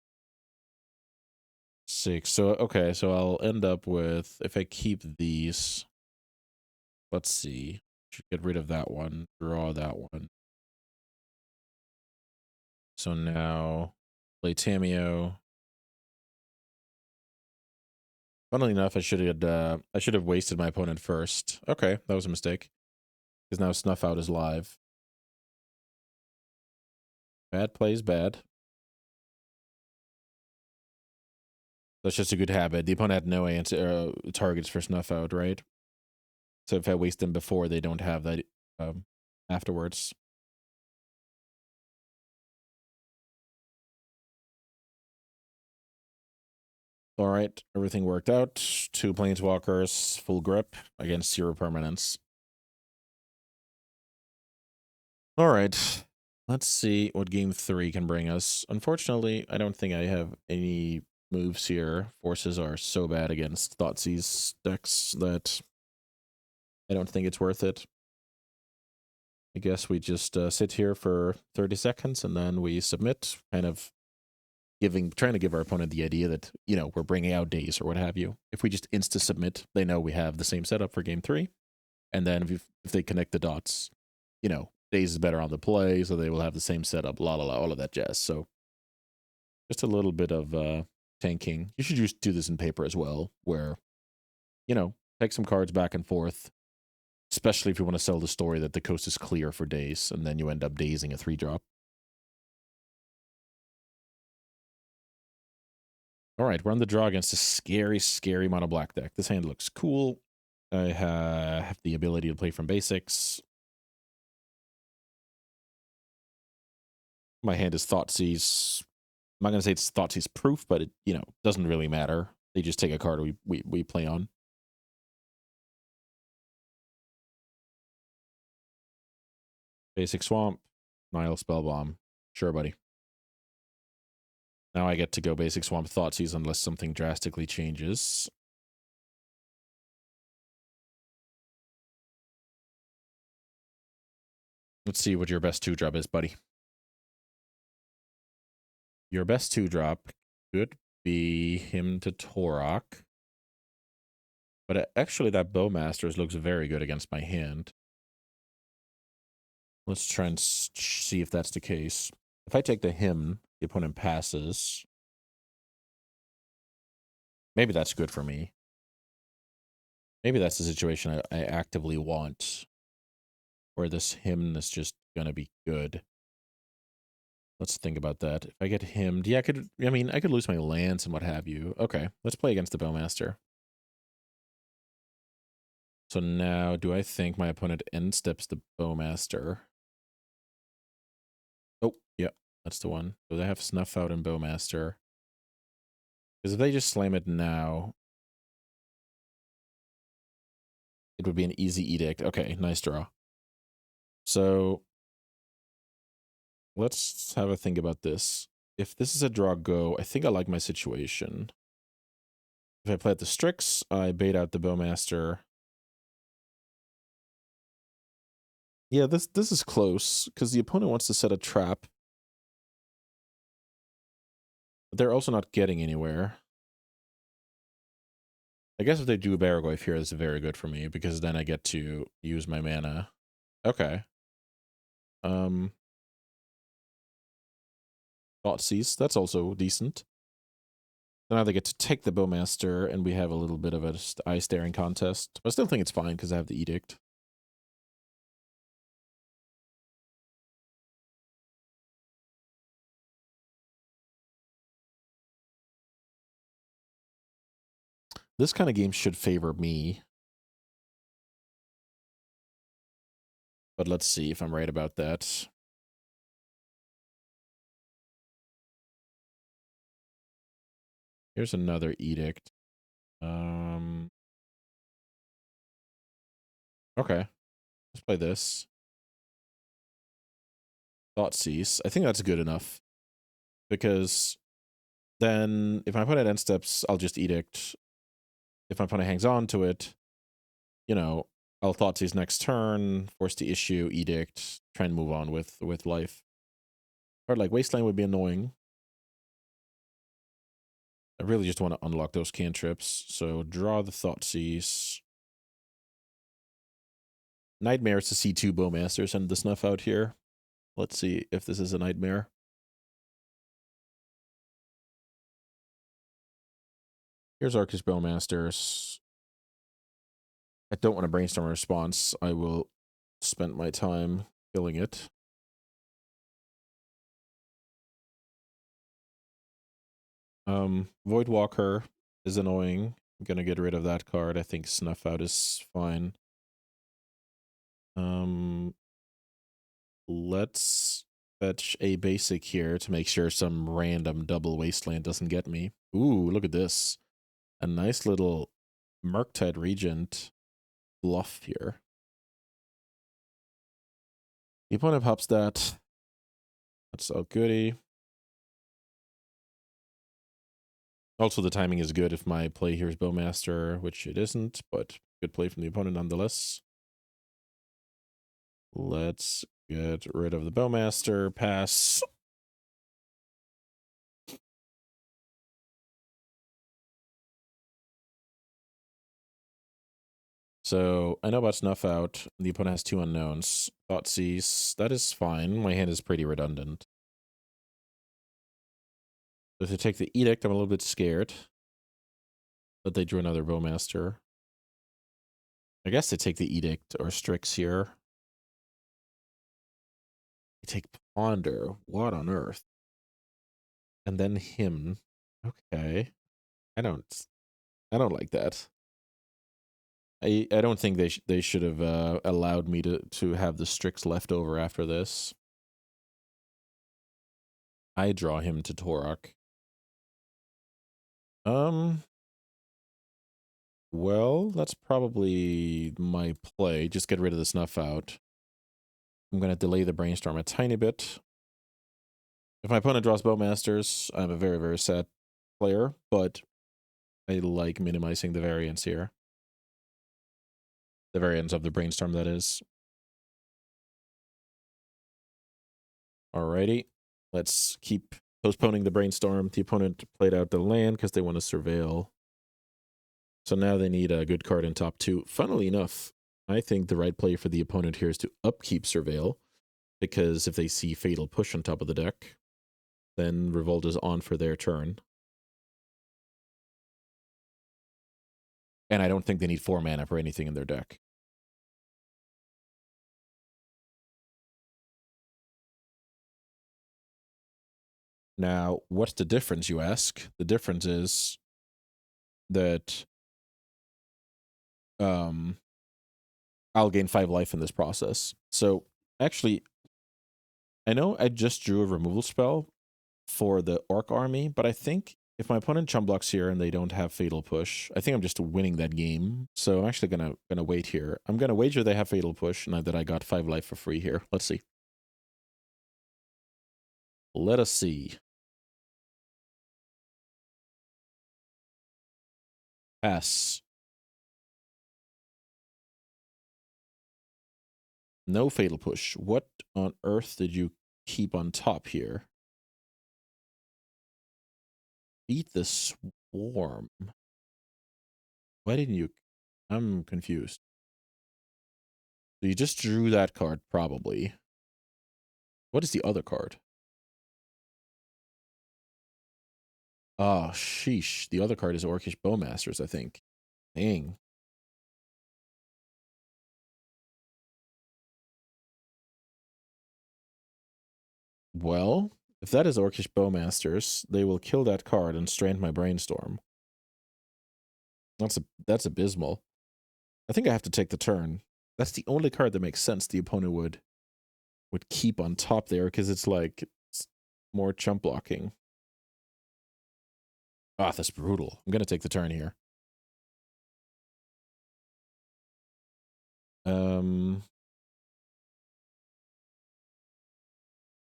6. So, okay, so I'll end up with, if I keep these, let's see. Should get rid of that one, draw that one. So now, play Tameo. Funnily enough, I should have wasted my opponent first. Okay, that was a mistake. Because now Snuff Out is live. Bad plays bad. That's just a good habit. The opponent had no answer targets for snuff out, right? So if I waste them before, they don't have that afterwards. All right, everything worked out. 2 planeswalkers, full grip against 0 permanents. All right, let's see what game 3 can bring us. Unfortunately, I don't think I have any moves here. Forces are so bad against Thoughtseize decks that I don't think it's worth it. I guess we just sit here for 30 seconds and then we submit, kind of trying to give our opponent the idea that, you know, we're bringing out Daze or what have you. If we just insta-submit, they know we have the same setup for game 3. And then if they connect the dots, you know, Daze is better on the play, so they will have the same setup, la la la, all of that jazz. So just a little bit of tanking. You should just do this in paper as well, where, you know, take some cards back and forth, especially if you want to sell the story that the coast is clear for Daze, and then you end up dazing a 3-drop. All right, we're on the draw against a scary, scary mono black deck. This hand looks cool. I have the ability to play from basics. My hand is Thoughtseize. I'm not going to say it's Thoughtseize proof, but it, you know, doesn't really matter. They just take a card we play on. Basic Swamp, Nile Spellbomb. Sure, buddy. Now I get to go Basic Swamp Thoughtseize unless something drastically changes. Let's see what your best 2-drop is, buddy. Your best 2-drop could be Hymn to Torok. But actually that Bowmasters looks very good against my hand. Let's try and see if that's the case. If I take the Hymn, the opponent passes. Maybe that's good for me. Maybe that's the situation I actively want, where this Hymn is just going to be good. Let's think about that. If I get Hymned, yeah, I could lose my lands and what have you. Okay, let's play against the Bowmaster. So now, do I think my opponent end steps the Bowmaster? Oh, yeah, that's the one. So they have Snuff Out and Bowmaster. Because if they just slam it now, it would be an easy edict. Okay, nice draw. So let's have a think about this. If this is a draw go, I think I like my situation. If I play at the Strix, I bait out the Bowmaster. Yeah, this is close, because the opponent wants to set a trap. But they're also not getting anywhere. I guess if they do a Baragoi here, this is very good for me, because then I get to use my mana. Okay. Thoughtseize, that's also decent. Now they get to take the Bowmaster, and we have a little bit of a eye-staring contest. But I still think it's fine, because I have the Edict. This kind of game should favor me. But let's see if I'm right about that. Here's another Edict. Okay. Let's play this. Thoughtseize. I think that's good enough. Because then if my opponent end steps, I'll just Edict. If my opponent hangs on to it, you know, I'll Thoughtseize next turn, force the issue, Edict, try and move on with life. Or like Wasteland would be annoying. I really just want to unlock those cantrips. So draw the Thoughtseize. Nightmare is to see 2 Bowmasters and the Snuff Out here. Let's see if this is a Nightmare. Here's Arcus Bowmasters. I don't want to brainstorm a response. I will spend my time killing it. Voidwalker. is annoying. I'm gonna get rid of that card. I think Snuff Out is fine. Let's fetch a basic here to make sure some random double wasteland doesn't get me. Ooh, look at this. A nice little Murktide Regent bluff here. The opponent pops that. That's all goody. Also, the timing is good if my play here is Bowmaster, which it isn't, but good play from the opponent nonetheless. Let's get rid of the Bowmaster. Pass. So I know about Snuff Out. The opponent has 2 unknowns. Thoughtseize. That is fine. My hand is pretty redundant. If they take the Edict, I'm a little bit scared. But they drew another Bowmaster. I guess they take the Edict or Strix here. They take Ponder. What on earth? And then Hymn. Okay. I don't like that. I don't think they should have allowed me to have the Strix left over after this. I draw him to Torok. Well, that's probably my play. Just get rid of the Snuff Out. I'm going to delay the Brainstorm a tiny bit. If my opponent draws Bowmasters, I'm a very, very sad player, but I like minimizing the variance here. The variance of the Brainstorm, that is. Alrighty. Let's keep postponing the Brainstorm. The opponent played out the land because they want to Surveil. So now they need a good card in top 2. Funnily enough, I think the right play for the opponent here is to upkeep Surveil, because if they see Fatal Push on top of the deck, then Revolt is on for their turn. And I don't think they need 4 mana for anything in their deck. Now, what's the difference, you ask? The difference is that I'll gain 5 life in this process. So, actually, I know I just drew a removal spell for the Orc army, but I think if my opponent chump blocks here and they don't have Fatal Push, I think I'm just winning that game. So I'm actually gonna wait here. I'm gonna wager they have Fatal Push, and that I got 5 life for free here. Let's see. Let us see. Pass. No Fatal Push. What on earth did you keep on top here? Beat the Swarm. Why didn't you? I'm confused. So you just drew that card, probably. What is the other card? Oh, sheesh. The other card is Orcish Bowmasters, I think. Dang. Well, if that is Orcish Bowmasters, they will kill that card and strand my Brainstorm. That's abysmal. I think I have to take the turn. That's the only card that makes sense the opponent would keep on top there, because it's like it's more chump blocking. Ah, that's brutal. I'm gonna take the turn here.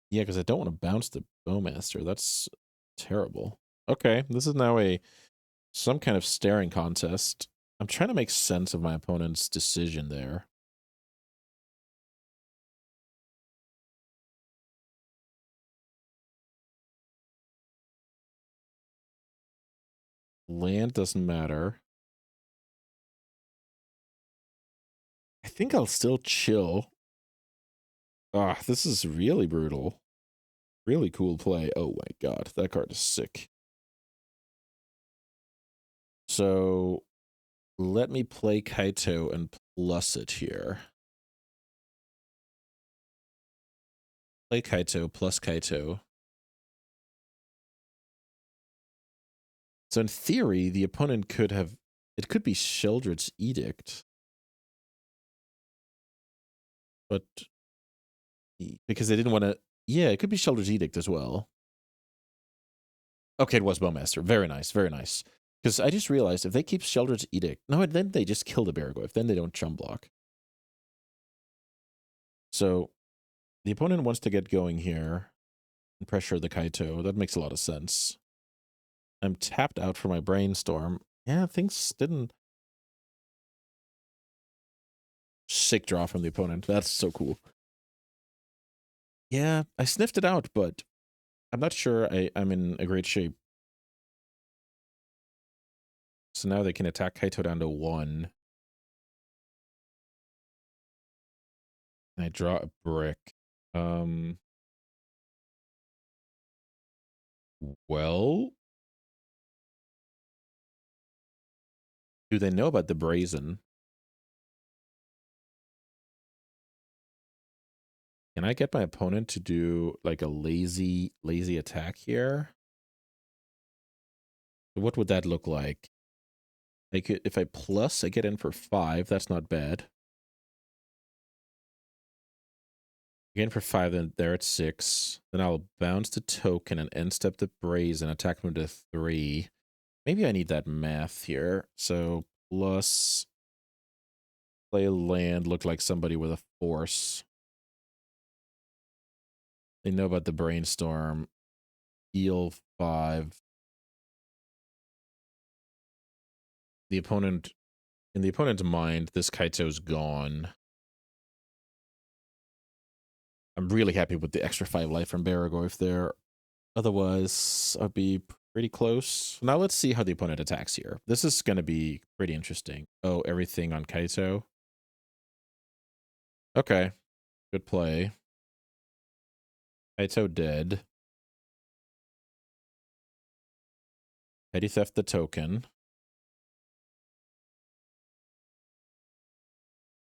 Yeah, because I don't want to bounce the Bowmaster. That's terrible. Okay, this is now some kind of staring contest. I'm trying to make sense of my opponent's decision there. Land doesn't matter. I think I'll still chill. Ah, this is really brutal. Really cool play. Oh my god, that card is sick. So let me play Kaito and plus it here. Play Kaito plus Kaito. So in theory, the opponent could have... It could be Sheldred's Edict. But... Because they didn't want to... Yeah, it could be Sheldred's Edict as well. Okay, it was Bowmaster. Very nice, very nice. Because I just realized if they keep Sheldred's Edict... No, then they just kill the Baragorf. Then they don't chum block. So the opponent wants to get going here and pressure the Kaito. That makes a lot of sense. I'm tapped out for my Brainstorm. Yeah, things didn't... Sick draw from the opponent. That's so cool. Yeah, I sniffed it out, but I'm not sure I'm in a great shape. So now they can attack Kaito down to 1. And I draw a brick. Well... Do they know about the Brazen? Can I get my opponent to do like a lazy attack here? What would that look like? I could, if I plus, I get in for 5. That's not bad. Again for 5, then there at 6. Then I'll bounce the token and end step the Brazen, attack him to 3. Maybe I need that math here. So plus play a land, look like somebody with a force. They know about the Brainstorm. Heal 5. The opponent, in the opponent's mind, this Kaito's gone. I'm really happy with the extra 5 life from Baragorf there. Otherwise, I'd be pretty close. Now let's see how the opponent attacks here. This is going to be pretty interesting. Oh, everything on Kaito. Okay, good play. Kaito dead. Petty theft the token.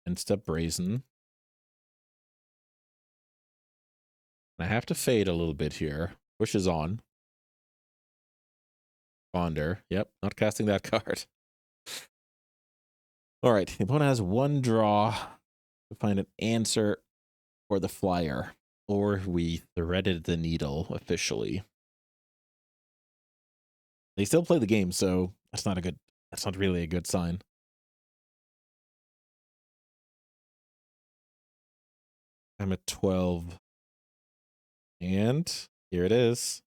End step Brazen. I have to fade a little bit here. Push is on. Ponder. Yep, not casting that card. All right, the opponent has 1 draw to find an answer for the flyer. Or we threaded the needle officially. They still play the game, so that's not really a good sign. I'm at 12. And here it is.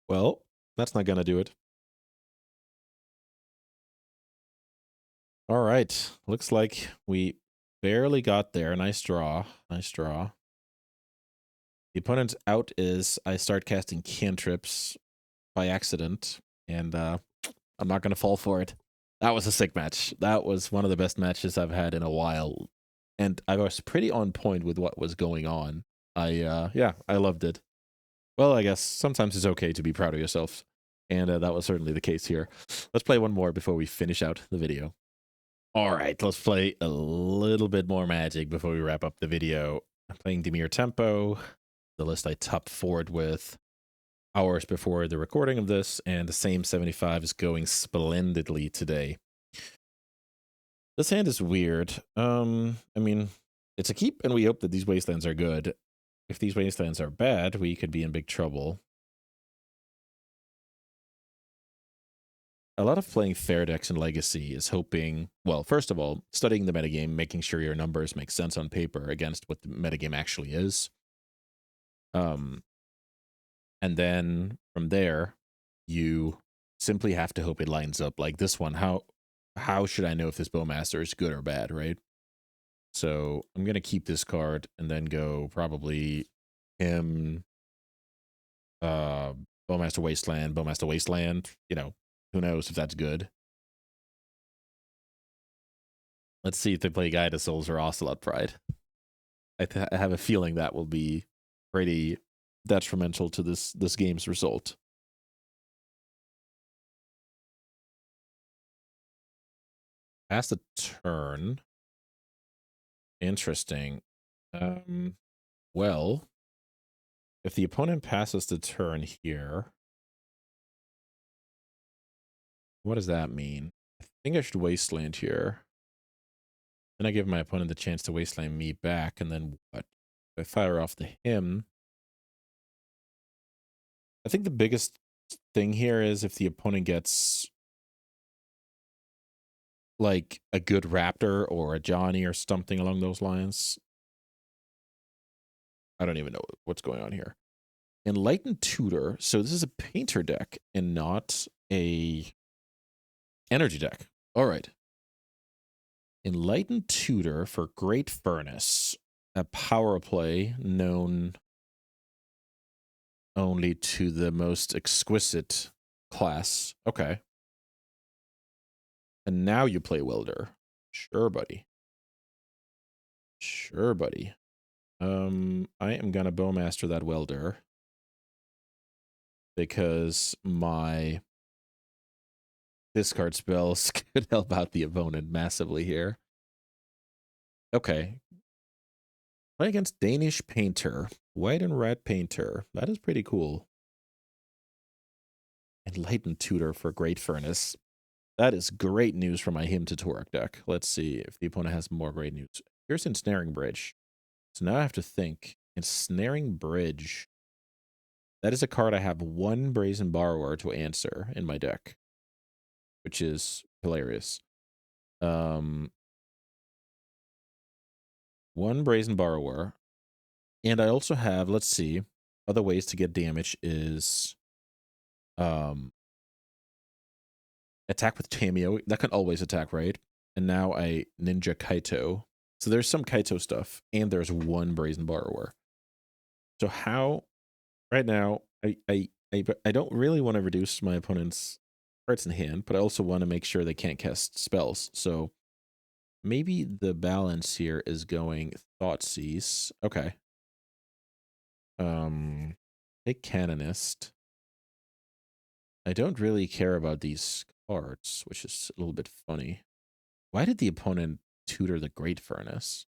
Well, that's not gonna do it. All right. Looks like we barely got there. Nice draw. Nice draw. The opponent's out is I start casting cantrips by accident, and I'm not gonna fall for it. That was a sick match. That was one of the best matches I've had in a while. And I was pretty on point with what was going on. Yeah, I loved it. Well, I guess sometimes it's okay to be proud of yourself. And that was certainly the case here. Let's play one more before we finish out the video. All right, let's play a little bit more Magic before we wrap up the video. I'm playing Dimir Tempo, the list I topped forward with hours before the recording of this, and the same 75 is going splendidly today. This hand is weird. I mean, it's a keep, and we hope that these wastelands are good. If these wastelands are bad, we could be in big trouble. A lot of playing fair decks in Legacy is hoping, well, first of all, studying the metagame, making sure your numbers make sense on paper against what the metagame actually is. And then from there, you simply have to hope it lines up. Like this one, how should I know if this Bowmaster is good or bad, right? So I'm going to keep this card and then go probably him, Bowmaster Wasteland, you know, who knows if that's good. Let's see if they play Guide of Souls or Ocelot Pride. I have a feeling that will be pretty detrimental to this game's result. Pass the turn. Interesting. Well, if the opponent passes the turn here, What does that mean? I think I should wasteland here. Then I give my opponent the chance to wasteland me back, and then what? If I fire off the him. I think the biggest thing here is if the opponent gets like a good Raptor or a Johnny or something along those lines. I don't even know what's going on here. Enlightened Tutor. So this is a painter deck and not a energy deck. All right. Enlightened Tutor for Great Furnace. A power play known only to the most exquisite class. Okay. And now you play Welder. Sure, buddy. Sure, buddy. I am gonna Bowmaster that Welder because my discard spells could help out the opponent massively here. Okay. Play against Danish Painter. White and red Painter. That is pretty cool. Enlightened Tutor for Great Furnace. That is great news for my Him to Torque deck. Let's see if the opponent has more great news. Here's Ensnaring Bridge. So now I have to think. Ensnaring Bridge. That is a card I have one Brazen Borrower to answer in my deck, which is hilarious. One Brazen Borrower. And I also have, let's see, other ways to get damage is attack with Tamio. That can always attack, right? And now I Ninja Kaito. So there's some Kaito stuff, and there's one Brazen Borrower. So how, right now, I don't really want to reduce my opponent's cards in hand, but I also want to make sure they can't cast spells. So maybe the balance here is going Thoughtseize. Okay. Take Canonist. I don't really care about these cards, which is a little bit funny. Why did the opponent tutor the Great Furnace?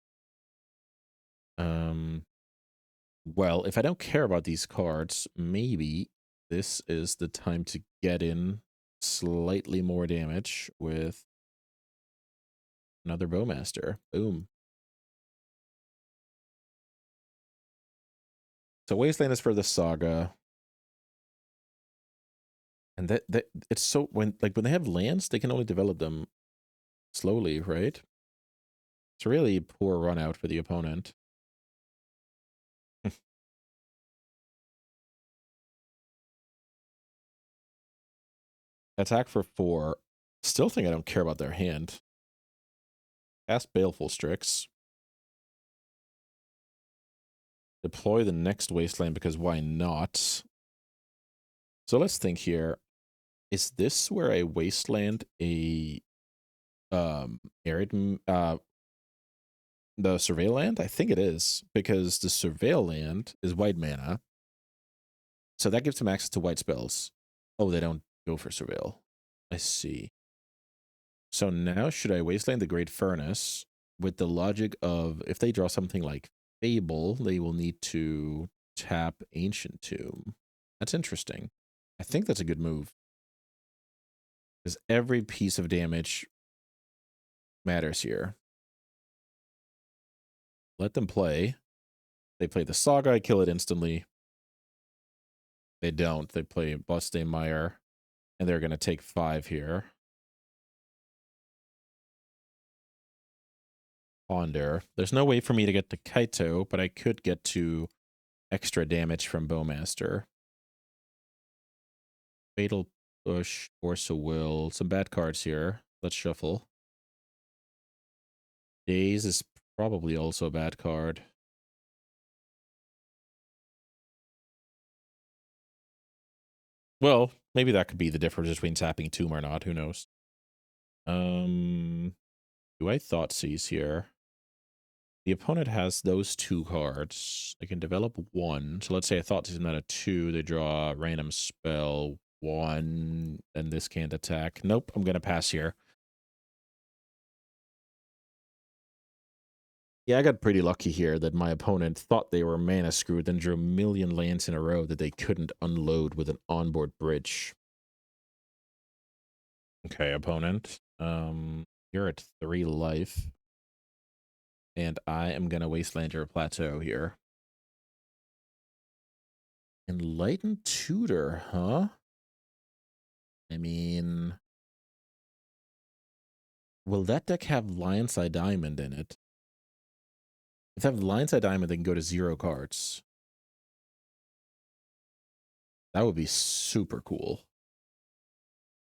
Well, if I don't care about these cards, maybe this is the time to get in slightly more damage with another Bowmaster. Boom. So Wasteland is for the Saga. And that it's so when they have lands, they can only develop them slowly, right? It's a really poor run out for the opponent. Attack for 4. Still think I don't care about their hand. Cast Baleful Strix. Deploy the next Wasteland because why not? So let's think here. Is this where I Wasteland a arid the Surveil land? I think it is, because the Surveil land is white mana. So that gives him access to white spells. Oh, they don't go for Surveil. I see. So now should I Wasteland the Great Furnace with the logic of if they draw something like Fable, they will need to tap Ancient Tomb. That's interesting. I think that's a good move. Because every piece of damage matters here. Let them play. They play the Saga, I kill it instantly. They don't. They play Bloodstainmire, and they're going to take 5 here. Ponder. There's no way for me to get to Kaito, but I could get to extra damage from Bowmaster. Fatal Push, Force of Will. Some bad cards here. Let's shuffle. Daze is probably also a bad card. Well, maybe that could be the difference between tapping Tomb or not. Who knows? Do I Thoughtseize here? The opponent has those 2 cards. I can develop 1. So let's say I Thoughtseize them at a 2. They draw a random spell 1, and this can't attack. Nope, I'm going to pass here. Yeah, I got pretty lucky here that my opponent thought they were mana screwed, then drew a million lands in a row that they couldn't unload with an onboard bridge. Okay, opponent. You're at 3 life. And I am gonna wasteland your plateau here. Enlightened Tutor, huh? I mean, will that deck have Lion's Eye Diamond in it? If they have Lion's Eye Diamond, they can go to 0 cards. That would be super cool.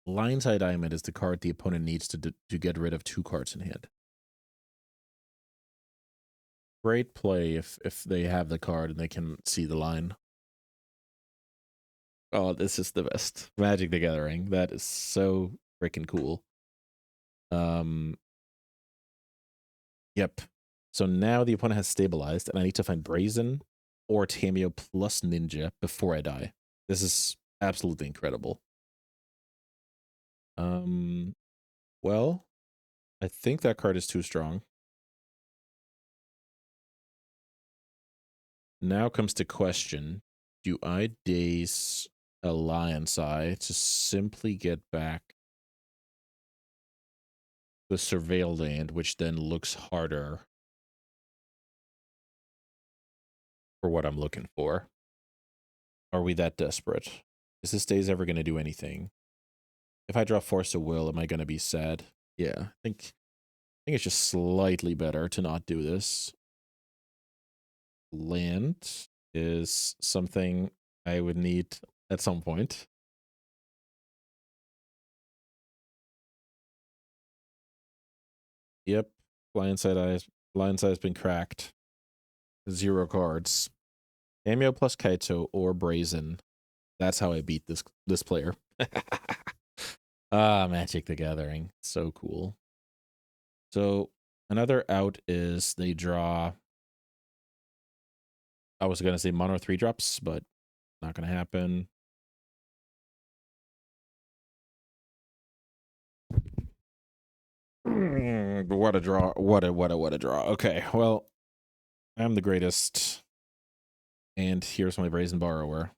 Lion's Eye Diamond is the card the opponent needs to get rid of 2 cards in hand. Great play if they have the card and they can see the line. Oh, this is the best. Magic the Gathering. That is so freaking cool. Yep. So now the opponent has stabilized, and I need to find Brazen or Tameo plus Ninja before I die. This is absolutely incredible. Well, I think that card is too strong. Now comes the question, do I daze a Lion's Eye to simply get back the Surveil land, which then looks harder for what I'm looking for? Are we that desperate? Is this daze ever going to do anything? If I draw Force of Will, am I going to be sad? Yeah, I think it's just slightly better to not do this. Land is something I would need at some point. Yep, Lion's Eye has been cracked. 0 cards. Amio plus Kaito or Brazen. That's how I beat this player. Magic the Gathering. So cool. So another out is they draw. I was gonna say mono 3-drops, but not gonna happen. What a draw. What a draw. Okay, well, I'm the greatest. And here's my Brazen Borrower.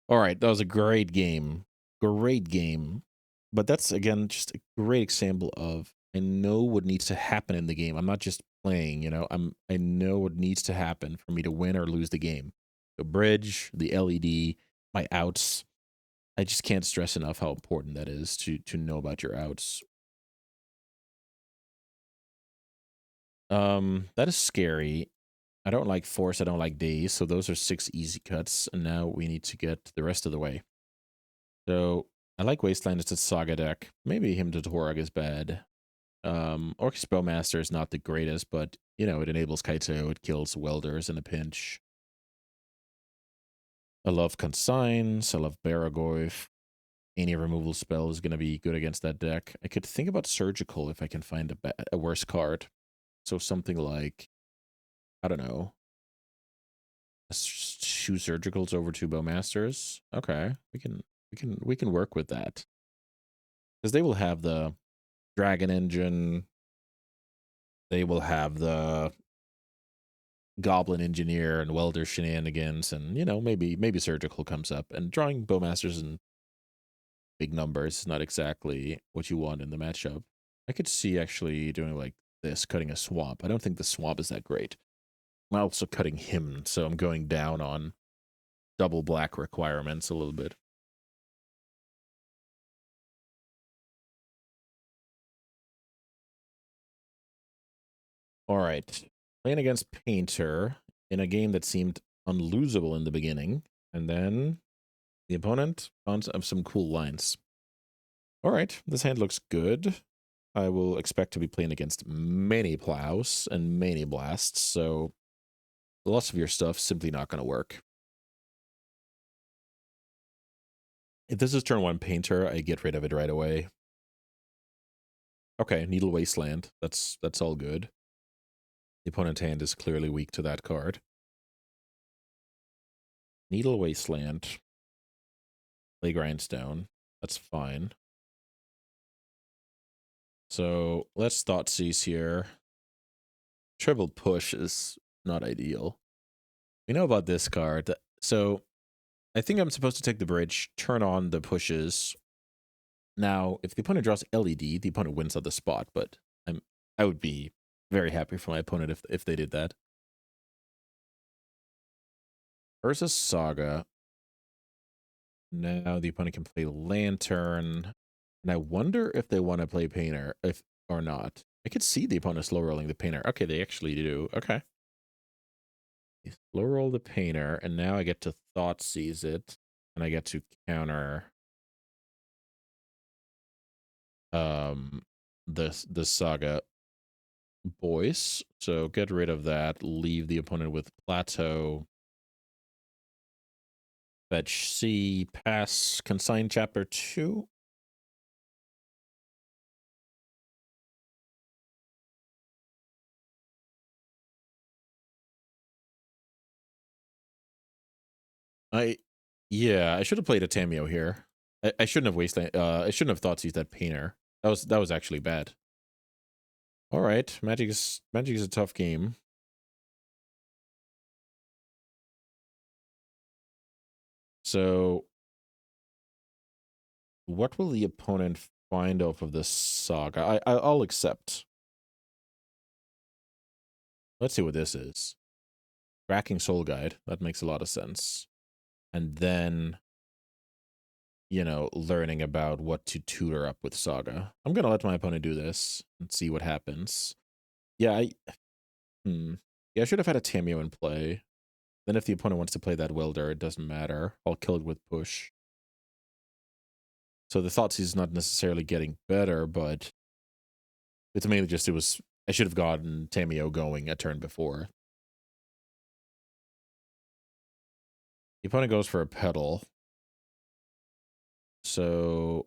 All right, that was a great game. Great game. But that's, again, just a great example of I know what needs to happen in the game. I'm not just playing, you know. I know what needs to happen for me to win or lose the game. The bridge, the LED, my outs. I just can't stress enough how important that is to know about your outs. That is scary. I don't like Force, I don't like Daze, so those are 6 easy cuts, and now we need to get the rest of the way. So I like Wasteland, it's a Saga deck. Maybe Hymn to Torag is bad. Orc Spellmaster is not the greatest, but, you know, it enables Kaito, it kills Welders in a pinch. I love Consigns, I love Baragoyf. Any removal spell is going to be good against that deck. I could think about Surgical if I can find a worse card. So something like, I don't know, 2 Surgicals over 2 Bowmasters. Okay, we can work with that, because they will have the Dragon Engine, they will have the Goblin Engineer and Welder shenanigans, and, you know, maybe Surgical comes up, and drawing Bowmasters in big numbers is not exactly what you want in the matchup. I could see actually doing like this, cutting a Swamp. I don't think the Swamp is that great. I'm also cutting him, so I'm going down on double black requirements a little bit. All right. Playing against Painter in a game that seemed unlosable in the beginning, and then the opponent found some cool lines. All right, this hand looks good. I will expect to be playing against many plows and many blasts, so lots of your stuff simply not going to work. If this is turn 1 Painter, I get rid of it right away. Okay, Needle Wasteland. That's all good. The opponent's hand is clearly weak to that card. Needle Wasteland. Play Grindstone. That's fine. So let's Thoughtseize here. Triple Push is not ideal. We know about this card. So I think I'm supposed to take the bridge, turn on the pushes. Now, if the opponent draws LED, the opponent wins on the spot, but I would be very happy for my opponent if they did that. Versus Saga. Now the opponent can play Lantern. And I wonder if they want to play Painter or not. I could see the opponent slow rolling the Painter. Okay, they actually do. Okay. They slow roll the Painter, and now I get to Thought Seize it, and I get to counter the Saga voice. So get rid of that, leave the opponent with Plateau. Fetch C, pass, consign chapter 2. Yeah, I should have played a Tamio here. I shouldn't have wasted I shouldn't have thought to use that Painter. That was actually bad. All right, Magic is a tough game. So what will the opponent find off of this Saga? I'll accept. Let's see what this is. Cracking Soul Guide. That makes a lot of sense. And then, you know, learning about what to tutor up with Saga. I'm going to let my opponent do this and see what happens. Yeah, yeah, I should have had a Tamio in play. Then if the opponent wants to play that Welder, it doesn't matter. I'll kill it with push. So the Thoughtseize is not necessarily getting better, but it's mainly just I should have gotten Tamio going a turn before. The opponent goes for a pedal. So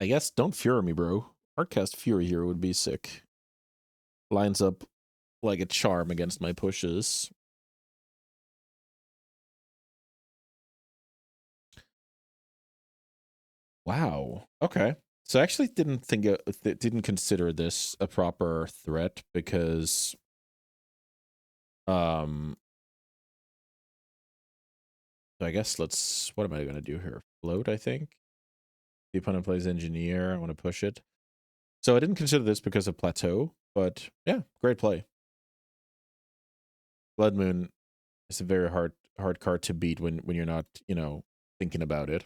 I guess don't Fury me, bro. Hardcast Fury here would be sick. Lines up like a charm against my pushes. Wow. Okay. So I actually didn't didn't consider this a proper threat because so I guess what am I going to do here? Float, I think. The opponent plays Engineer. I want to push it. So I didn't consider this because of Plateau, but yeah, great play. Blood Moon is a very hard card to beat when you're not, you know, thinking about it.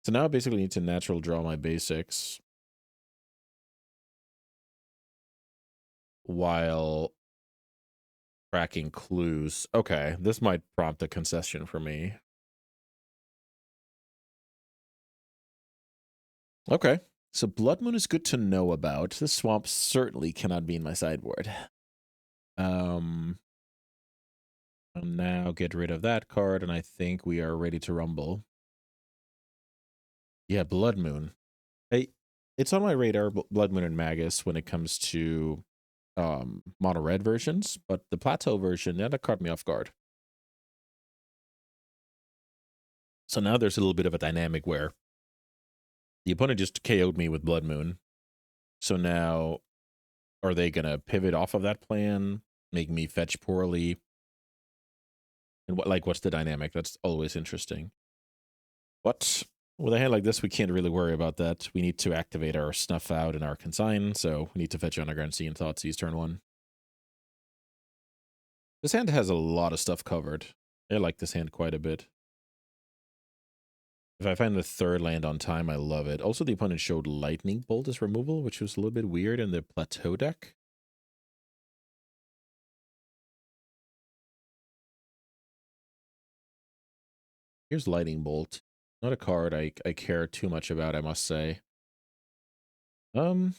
So now I basically need to natural draw my basics while tracking clues. Okay, this might prompt a concession for me. Okay, so Blood Moon is good to know about. This swamp certainly cannot be in my sideboard. I'll now get rid of that card, and I think we are ready to rumble. Yeah, Blood Moon. It's on my radar, Blood Moon and Magus, when it comes to mono red versions, but the Plateau version, yeah, that caught me off guard. So now there's a little bit of a dynamic where the opponent just KO'd me with Blood Moon. So now, are they going to pivot off of that plan, make me fetch poorly? And what's the dynamic? That's always interesting. But with a hand like this, we can't really worry about that. We need to activate our Snuff Out and our Consign, so we need to fetch Underground Sea and Thoughtseize turn 1. This hand has a lot of stuff covered. I like this hand quite a bit. If I find the third land on time, I love it. Also, the opponent showed Lightning Bolt as removal, which was a little bit weird in the Plateau deck. Here's Lightning Bolt. Not a card I care too much about, I must say. Thoughtseize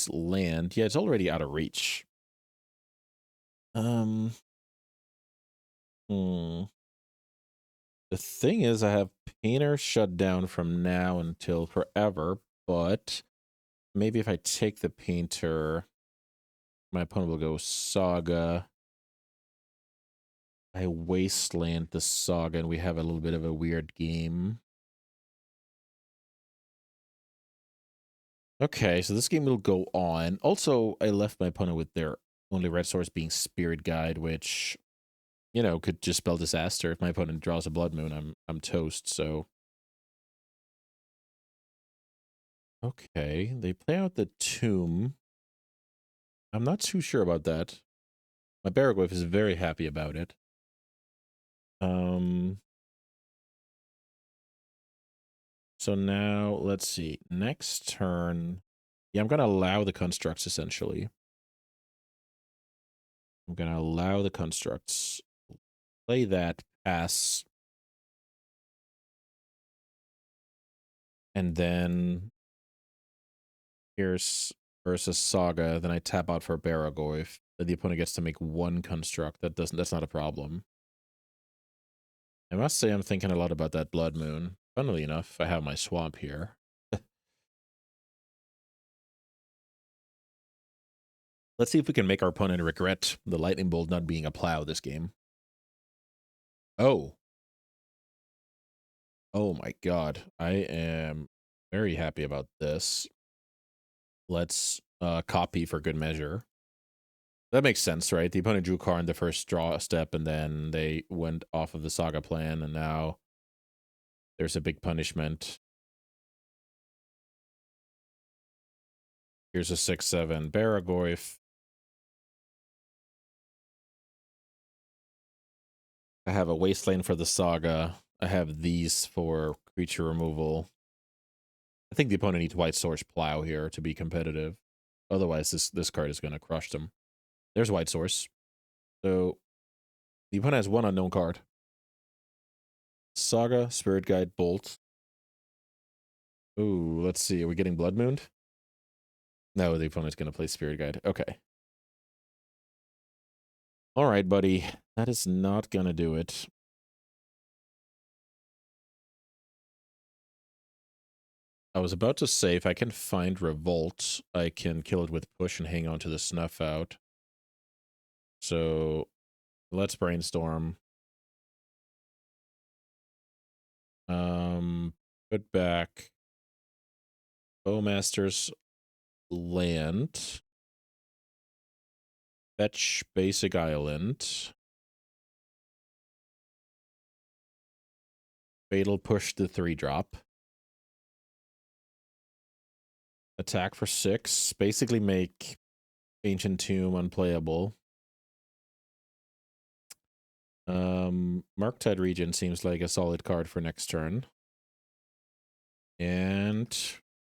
land. Yeah, it's already out of reach. The thing is, I have Painter shut down from now until forever, but maybe if I take the Painter, my opponent will go Saga. I Wasteland the Saga, and we have a little bit of a weird game. Okay, so this game will go on. Also, I left my opponent with their only red source being Spirit Guide, which you know, could just spell disaster. If my opponent draws a Blood Moon, I'm toast, so. Okay, they play out the Tomb. I'm not too sure about that. My Baraglyph is very happy about it. So now, let's see. Next turn... Yeah, I'm going to allow the constructs, essentially. I'm going to allow the constructs. Play that, pass. And then... Here's versus Saga. Then I tap out for Baraglyph. Then the opponent gets to make one construct. That's not a problem. I must say I'm thinking a lot about that Blood Moon. Funnily enough, I have my swamp here. Let's see if we can make our opponent regret the Lightning Bolt not being a plow this game. Oh. Oh my god. I am very happy about this. Let's copy for good measure. That makes sense, right? The opponent drew a card in the first draw step, and then they went off of the Saga plan, and now there's a big punishment. Here's a 6/7 Baraglyph. I have a Wasteland for the Saga. I have these for creature removal. I think the opponent needs White Source Plow here to be competitive. Otherwise, this card is going to crush them. There's White Source. So the opponent has one unknown card. Saga, Spirit Guide, Bolt. Ooh, let's see. Are we getting Blood Mooned? No, the opponent's going to play Spirit Guide. Okay. All right, buddy. That is not going to do it. I was about to say, if I can find Revolt, I can kill it with Push and hang on to the Snuff Out. So, let's brainstorm. Put back Bowmaster's land. Fetch basic island. Fatal Push the 3-drop. Attack for 6. Basically make Ancient Tomb unplayable. Murktide Region seems like a solid card for next turn. And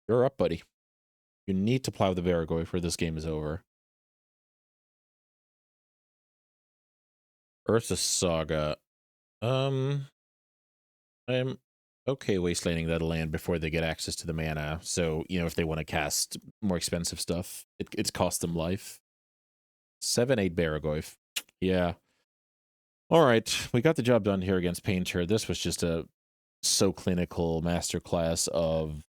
you're up, buddy. You need to plow the Baraglyph for this game is over. Ursa Saga. I'm okay wastelanding that land before they get access to the mana. So, you know, if they want to cast more expensive stuff, it's cost them life. 7/8 Baraglyph. Yeah. All right, we got the job done here against Painter. This was just a so clinical masterclass of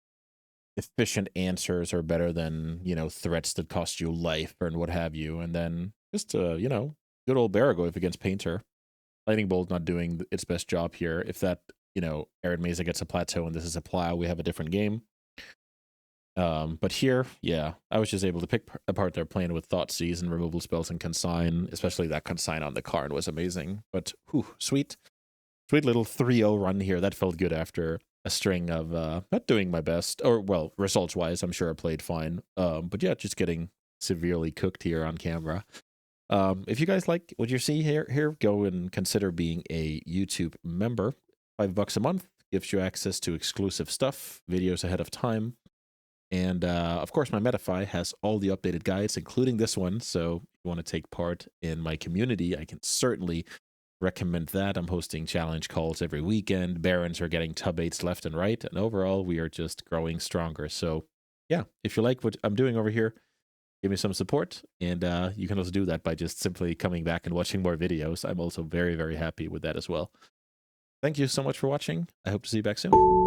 efficient answers are better than, you know, threats that cost you life and what have you. And then just, you know, good old Baraglyph against Painter. Lightning Bolt not doing its best job here. If that, you know, Arid Mesa gets a plateau and this is a plow, we have a different game. But here, yeah, I was just able to pick apart their plan with Thoughtseize and removal spells and Consign, especially that Consign on the card was amazing. But, whew, sweet little 3-0 run here. That felt good after a string of not doing my best, or, well, results-wise, I'm sure I played fine. But yeah, just getting severely cooked here on camera. If you guys like what you see here, go and consider being a YouTube member. $5 a month gives you access to exclusive stuff, videos ahead of time. And, of course, my Metafy has all the updated guides, including this one. So if you want to take part in my community, I can certainly recommend that. I'm hosting challenge calls every weekend. Barons are getting tub 8s left and right. And overall, we are just growing stronger. So, yeah, if you like what I'm doing over here, give me some support. And you can also do that by just simply coming back and watching more videos. I'm also very, very happy with that as well. Thank you so much for watching. I hope to see you back soon.